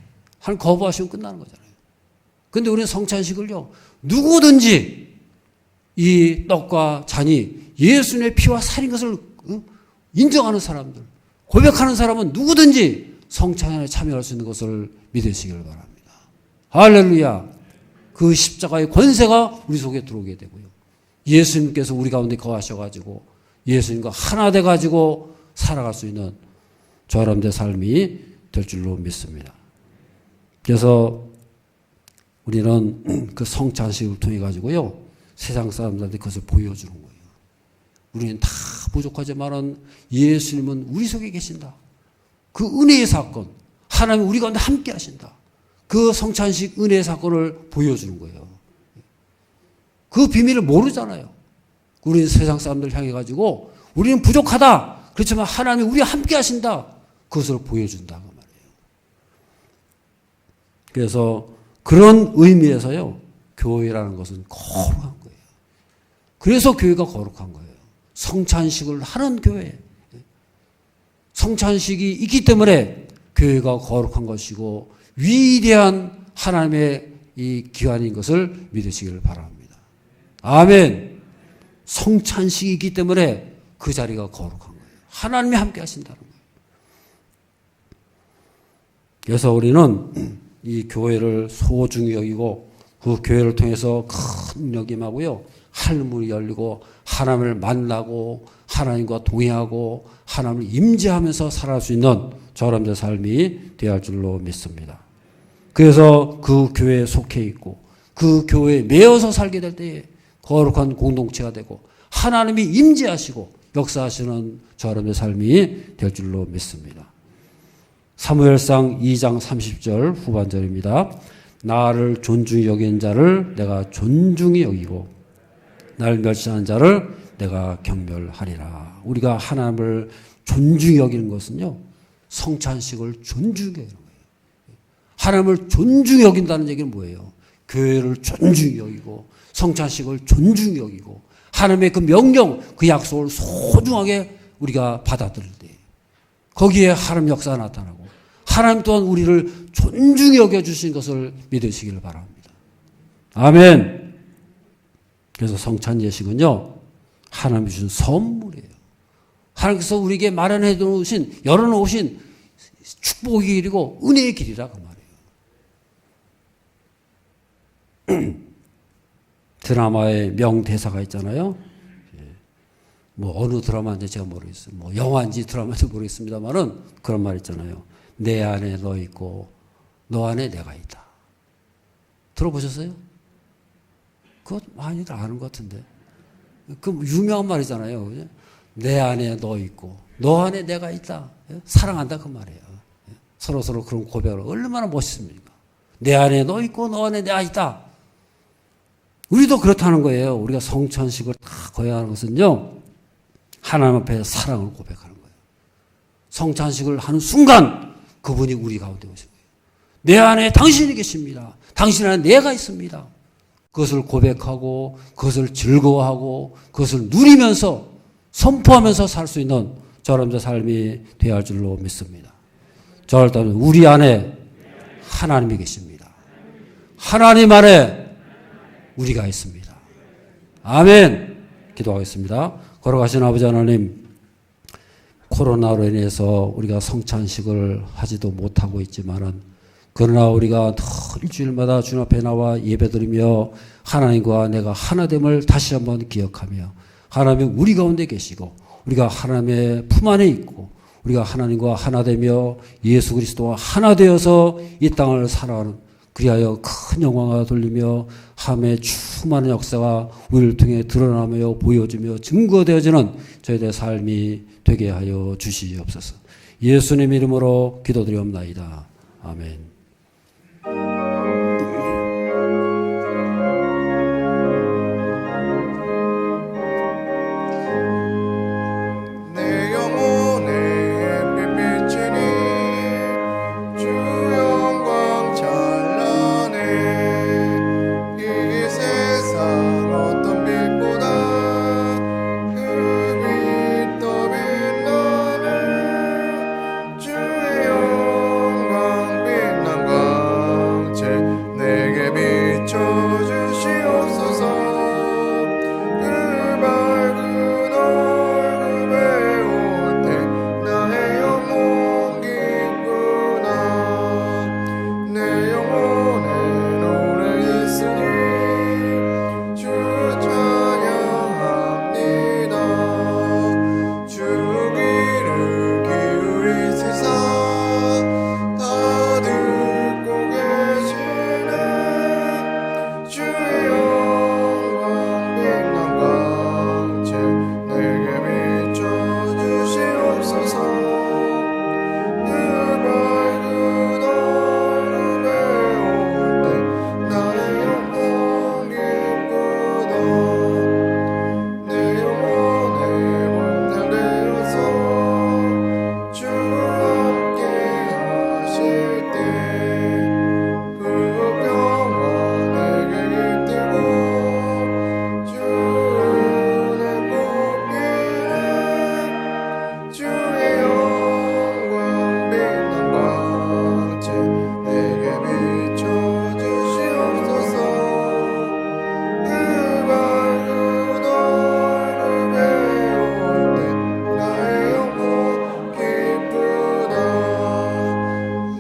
Speaker 3: 하는 거부하시면 끝나는 거잖아요. 근데 우리는 성찬식을요. 누구든지 이 떡과 잔이 예수님의 피와 살인 것을 인정하는 사람들, 고백하는 사람은 누구든지 성찬에 참여할 수 있는 것을 믿으시길 바랍니다. 할렐루야. 그 십자가의 권세가 우리 속에 들어오게 되고요. 예수님께서 우리 가운데 거하셔가지고 예수님과 하나 돼가지고 살아갈 수 있는 저 여러분들의 삶이 될 줄로 믿습니다. 그래서 우리는 그 성찬식을 통해 가지고요. 세상 사람들한테 그것을 보여주는 거예요. 우리는 다 부족하지만은 예수님은 우리 속에 계신다. 그 은혜의 사건, 하나님이 우리 가운데 함께 하신다. 그 성찬식 은혜의 사건을 보여주는 거예요. 그 비밀을 모르잖아요. 우리는 세상 사람들 향해 가지고 우리는 부족하다. 그렇지만 하나님이 우리와 함께 하신다. 그것을 보여준다고 말이에요. 그래서 그런 의미에서요. 교회라는 것은 거룩한 거예요. 그래서 교회가 거룩한 거예요. 성찬식을 하는 교회. 성찬식이 있기 때문에 교회가 거룩한 것이고 위대한 하나님의 이 기관인 것을 믿으시기를 바랍니다. 아멘. 성찬식이 있기 때문에 그 자리가 거룩한 거예요. 하나님이 함께 하신다는 거예요. 그래서 우리는 이 교회를 소중히 여기고 그 교회를 통해서 큰 능력이 임하고요. 하늘문이 열리고 하나님을 만나고 하나님과 동행하고 하나님을 임재하면서 살아갈 수 있는 저 여러분들의 삶이 되어야 할 줄로 믿습니다. 그래서 그 교회에 속해 있고 그 교회에 매여서 살게 될 때에 거룩한 공동체가 되고 하나님이 임재하시고 역사하시는 저 여러분의 삶이 될 줄로 믿습니다. 사무엘상 2장 30절 후반절입니다. 나를 존중히 여긴 자를 내가 존중히 여기고 나를 멸시하는 자를 내가 경멸하리라. 우리가 하나님을 존중히 여기는 것은요. 성찬식을 존중히 여기는 거예요. 하나님을 존중히 여긴다는 얘기는 뭐예요? 교회를 존중히 여기고 성찬식을 존중히 여기고 하나님의 그 명령, 그 약속을 소중하게 우리가 받아들일 때 거기에 하나님 역사가 나타나고 하나님 또한 우리를 존중히 여겨주신 것을 믿으시기를 바랍니다. 아멘. 그래서 성찬 예식은요. 하나님이 주신 선물이에요. 하나님께서 우리에게 마련해 놓으신 열어놓으신 축복의 길이고 은혜의 길이라 그 말이에요. 드라마의 명대사가 있잖아요. 뭐 어느 드라마인지 제가 모르겠어요. 뭐 영화인지 드라마인지 모르겠습니다만은 그런 말 있잖아요. 내 안에 너 있고 너 안에 내가 있다. 들어보셨어요? 그거 많이들 아는 것 같은데. 그 유명한 말이잖아요. 그죠? 내 안에 너 있고 너 안에 내가 있다. 사랑한다 그 말이에요. 서로서로 그런 고백을 얼마나 멋있습니까? 내 안에 너 있고 너 안에 내가 있다. 우리도 그렇다는 거예요. 우리가 성찬식을 다 거행하는 것은요, 하나님 앞에 사랑을 고백하는 거예요. 성찬식을 하는 순간 그분이 우리 가운데 오신 거예요. 내 안에 당신이 계십니다. 당신 안에 내가 있습니다. 그것을 고백하고 그것을 즐거워하고 그것을 누리면서 선포하면서 살 수 있는 저런 삶이 되어야 할 줄로 믿습니다. 저를 따르면 우리 안에 하나님이 계십니다. 하나님 안에 우리가 있습니다. 아멘. 기도하겠습니다. 걸어가신 아버지 하나님, 코로나로 인해서 우리가 성찬식을 하지도 못하고 있지만은, 그러나 우리가 일주일마다 주님 앞에 나와 예배드리며 하나님과 내가 하나됨을 다시 한번 기억하며, 하나님이 우리 가운데 계시고 우리가 하나님의 품 안에 있고 우리가 하나님과 하나 되며 예수 그리스도와 하나 되어서 이 땅을 살아가는, 그리하여 큰 영광을 돌리며 하나님의 충만한 역사가 우리를 통해 드러나며 보여지며 증거되어지는 저희들의 삶이 되게 하여 주시옵소서. 예수님 이름으로 기도드리옵나이다. 아멘.
Speaker 1: 내 영혼에 빛비치니 주 영광 찬란해. 이 세상 어떤 빛보다 그 빛 더 빛나네. 주의 영광 빛난 광채 내게 비춰주시옵소서. 그 밝은 얼굴 배울 때 나의 영혼 기쁘나. 내 영혼에 노래 있으니 주 찬양합니다. 주 귀를 기울이시사 다 듣고 계시네. 주의 영광 빛난 광채 내게 비춰주시옵소서. 그 밝은 얼굴 배울 때 나의 영혼 기쁘다. 내 영혼에 몸 되어서 주 함께 하실 때 그 평화 내게 깃들고 주 은혜 굽히네. 주의 영광 빛난 광채 내게 비춰주시옵소서. 그 밝은 얼굴 배울 때 나의 영혼 기쁘다.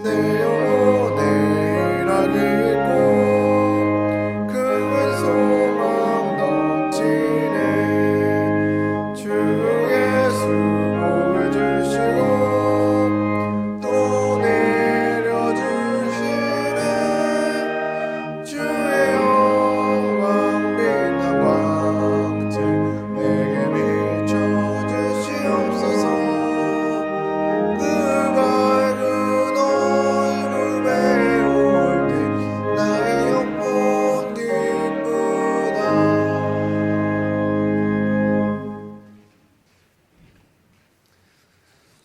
Speaker 1: 내 영혼에 일하기 있고 큰 소망 넘치네. 주 예수 복을 주시고 또 내려주시네. 주의 영광 빛난 광채 내게 비춰주시옵소서. 그 밝은 얼굴 배울 때 나의 영혼 기쁘다.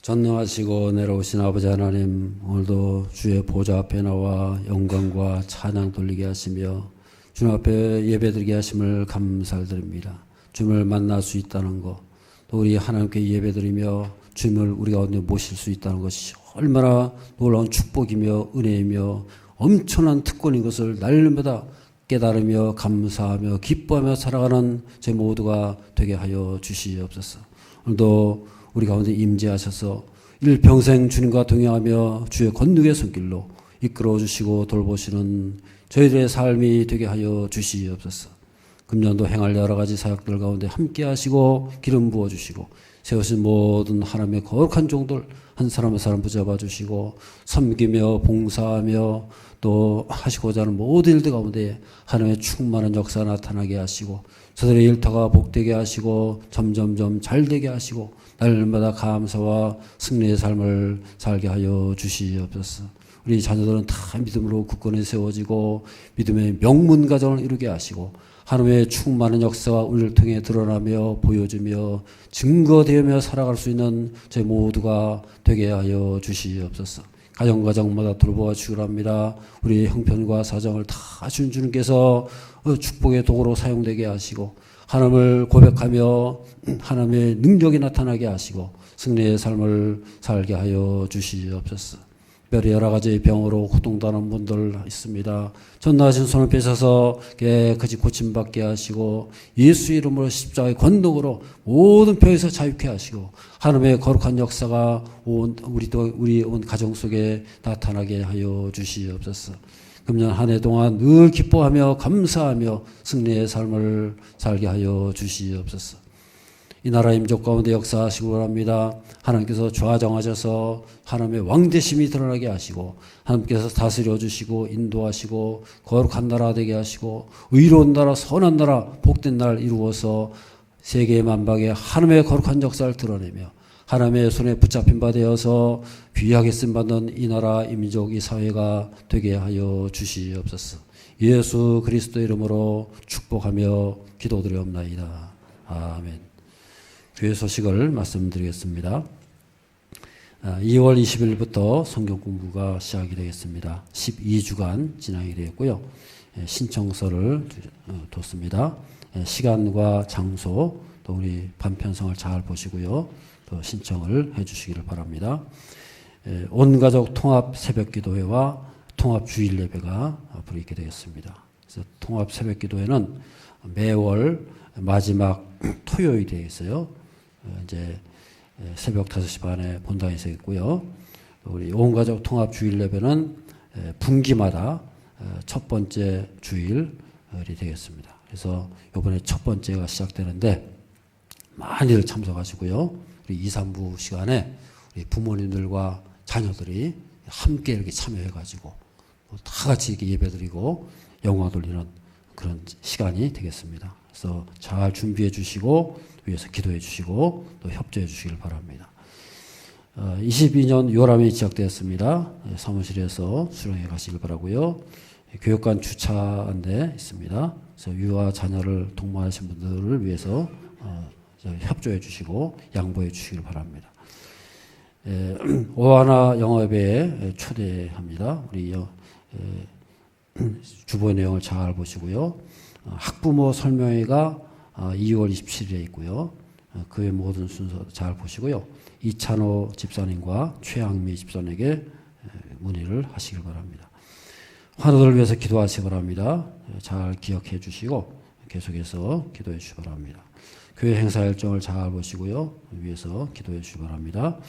Speaker 3: 전능하시고 내려오신 아버지 하나님, 오늘도 주의 보좌 앞에 나와 영광과 찬양 돌리게 하시며 주님 앞에 예배드리게 하심을 감사드립니다. 주님을 만날 수 있다는 것, 또 우리 하나님께 예배드리며 주님을 우리 가운데 모실 수 있다는 것이 얼마나 놀라운 축복이며 은혜이며 엄청난 특권인 것을 날마다 깨달으며 감사하며 기뻐하며 살아가는 제 모두가 되게 하여 주시옵소서. 오늘도 우리 가운데 임재하셔서 일평생 주님과 동행하며 주의 권능의 손길로 이끌어 주시고 돌보시는 저희들의 삶이 되게 하여 주시옵소서. 금년도 행할 여러 가지 사역들 가운데 함께 하시고 기름 부어 주시고 세우신 모든 하나님의 거룩한 종들 한 사람 한 사람 붙잡아 주시고 섬기며 봉사하며 또 하시고자 하는 모든 일들 가운데 하나님의 충만한 역사 나타나게 하시고 저들의 일터가 복되게 하시고 점점점 잘되게 하시고 날마다 감사와 승리의 삶을 살게 하여 주시옵소서. 우리 자녀들은 다 믿음으로 굳건히 세워지고 믿음의 명문 가정을 이루게 하시고 하나님의 충만한 역사가 우리를 통해 드러나며 보여주며 증거되며 살아갈 수 있는 저희 모두가 되게 하여 주시옵소서. 가정마다 돌보아 주시기 바랍니다. 우리 형편과 사정을 다 주님께서 축복의 도구로 사용되게 하시고 하나님을 고백하며 하나님의 능력이 나타나게 하시고 승리의 삶을 살게 하여 주시옵소서. 특별히 여러 가지 병으로 고통당하는 분들 있습니다. 전나신 손을 펴셔서 깨끗이 고침받게 하시고 예수 이름으로 십자가의 권능으로 모든 병에서 자유케 하시고 하나님의 거룩한 역사가 우리 온 가정 속에 나타나게 하여 주시옵소서. 금년 한 해 동안 늘 기뻐하며 감사하며 승리의 삶을 살게 하여 주시옵소서. 이 나라 임족 가운데 역사하시기 바랍니다. 하나님께서 좌정하셔서 하나님의 왕되심이 드러나게 하시고 하나님께서 다스려 주시고 인도하시고 거룩한 나라 되게 하시고 의로운 나라 선한 나라 복된 나라를 이루어서 세계 만방에 하나님의 거룩한 역사를 드러내며 하나님의 손에 붙잡힌 바 되어서 귀하게 쓰임받는 이 나라 이 민족 이 사회가 되게 하여 주시옵소서. 예수 그리스도 이름으로 축복하며 기도드리옵나이다. 아멘. 교회 소식을 말씀드리겠습니다. 2월 20일부터 성경 공부가 시작이 되겠습니다. 12주간 진행이 되었고요. 신청서를 뒀습니다. 시간과 장소 또 우리 반편성을 잘 보시고요. 또 신청을 해 주시기를 바랍니다. 온가족 통합 새벽기도회와 통합 주일 예배가 앞으로 있게 되겠습니다. 그래서 통합 새벽기도회는 매월 마지막 토요일이 되겠어요. 이제 새벽 5시 반에 본당에서 있고요. 우리 온가족 통합 주일 예배는 분기마다 첫 번째 주일이 되겠습니다. 그래서 이번에 첫 번째가 시작되는데 많이들 참석하시고요. 우리 2, 3부 시간에 우리 부모님들과 자녀들이 함께 이렇게 참여해가지고 다 같이 이렇게 예배드리고 영광 돌리는 그런 시간이 되겠습니다. 그래서 잘 준비해 주시고 위해서 기도해 주시고 또 협조해 주시길 바랍니다. 22년 요람이 시작되었습니다. 사무실에서 수령해 가시길 바라고요. 교육관 주차 안내 있습니다. 그래서 유아 자녀를 동반하신 분들을 위해서 협조해 주시고 양보해 주시길 바랍니다. 오하나 영어회에 초대합니다. 우리 주보의 내용을 잘 보시고요. 학부모 설명회가 2월 27일에 있고요. 그 외 모든 순서 잘 보시고요. 이찬호 집사님과 최양미 집사님에게 문의를 하시길 바랍니다. 환우들을 위해서 기도하시기 바랍니다. 잘 기억해 주시고 계속해서 기도해 주시기 바랍니다. 교회 행사 일정을 잘 보시고요. 위해서 기도해 주시기 바랍니다.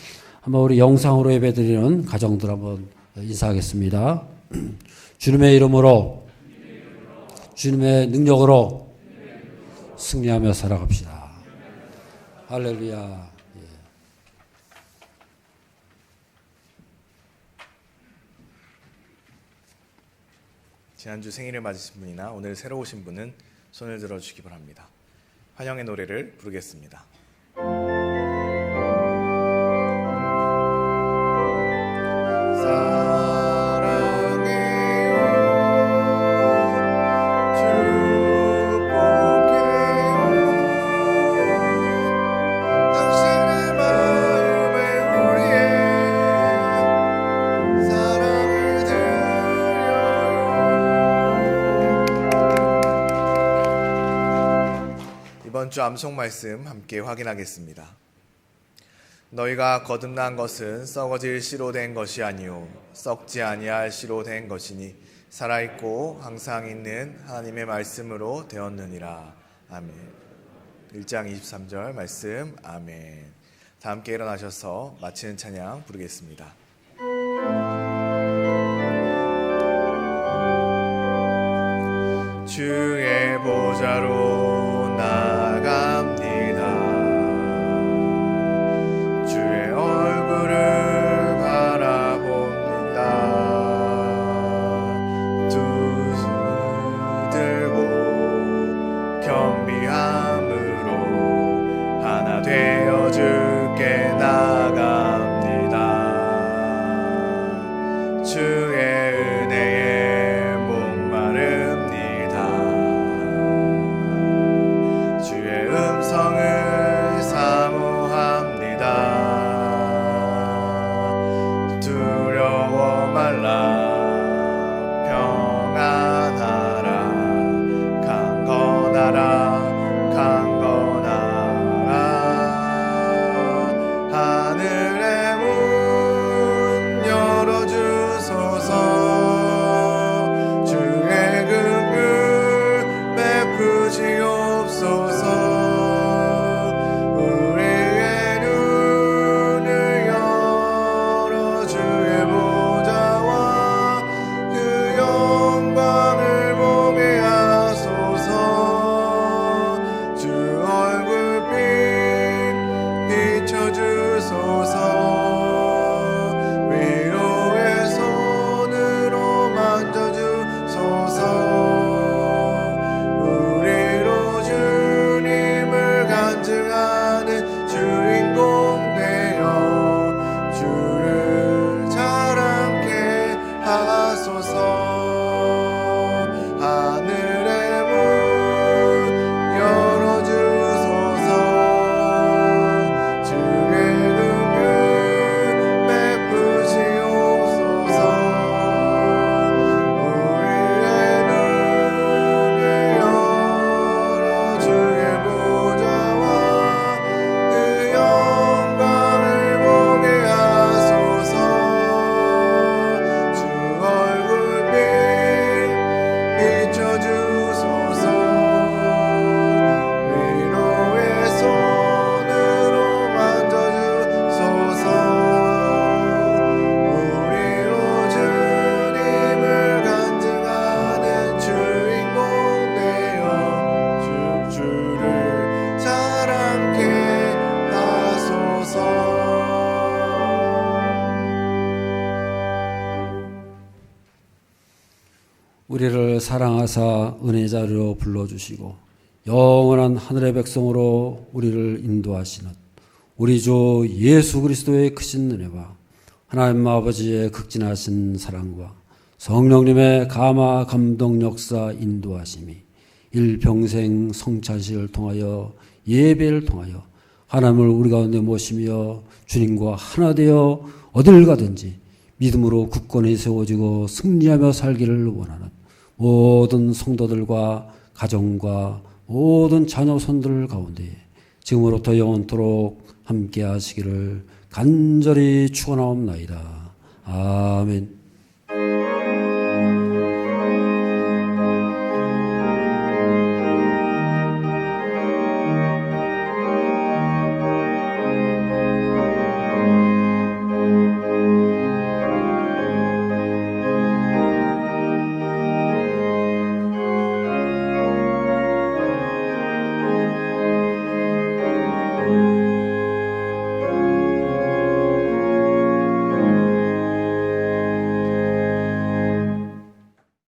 Speaker 3: 한번 우리 영상으로 예배드리는 가정들 한번 인사하겠습니다. 주님의 이름으로 주님의 능력으로 승리하며 살아갑시다. 할렐루야.
Speaker 1: 지난주 생일을 맞으신 분이나 오늘 새로 오신 분은 손을 들어주시기 바랍니다. 환영의 노래를 부르겠습니다. 이번 주 암송 말씀 함께 확인하겠습니다. 너희가 거듭난 것은 썩어질 씨로 된 것이 아니요 썩지 아니할 씨로 된 것이니 살아있고 항상 있는 하나님의 말씀으로 되었느니라. 아멘. 1장 23절 말씀. 아멘. 다 함께 일어나셔서 마치는 찬양 부르겠습니다. 주의 보좌로 나아갑니다. 주의 얼굴을
Speaker 3: 우리를 사랑하사 은혜 자리로 불러주시고 영원한 하늘의 백성으로 우리를 인도하시는 우리 주 예수 그리스도의 크신 은혜와 하나님 아버지의 극진하신 사랑과 성령님의 감화 감동 역사 인도하심이 일평생 성찬식을 통하여 예배를 통하여 하나님을 우리 가운데 모시며 주님과 하나 되어 어딜 가든지 믿음으로 굳건히 세워지고 승리하며 살기를 원하는 모든 성도들과 가정과 모든 자녀손들 가운데 지금으로부터 영원토록 함께 하시기를 간절히 축원하옵나이다. 아멘.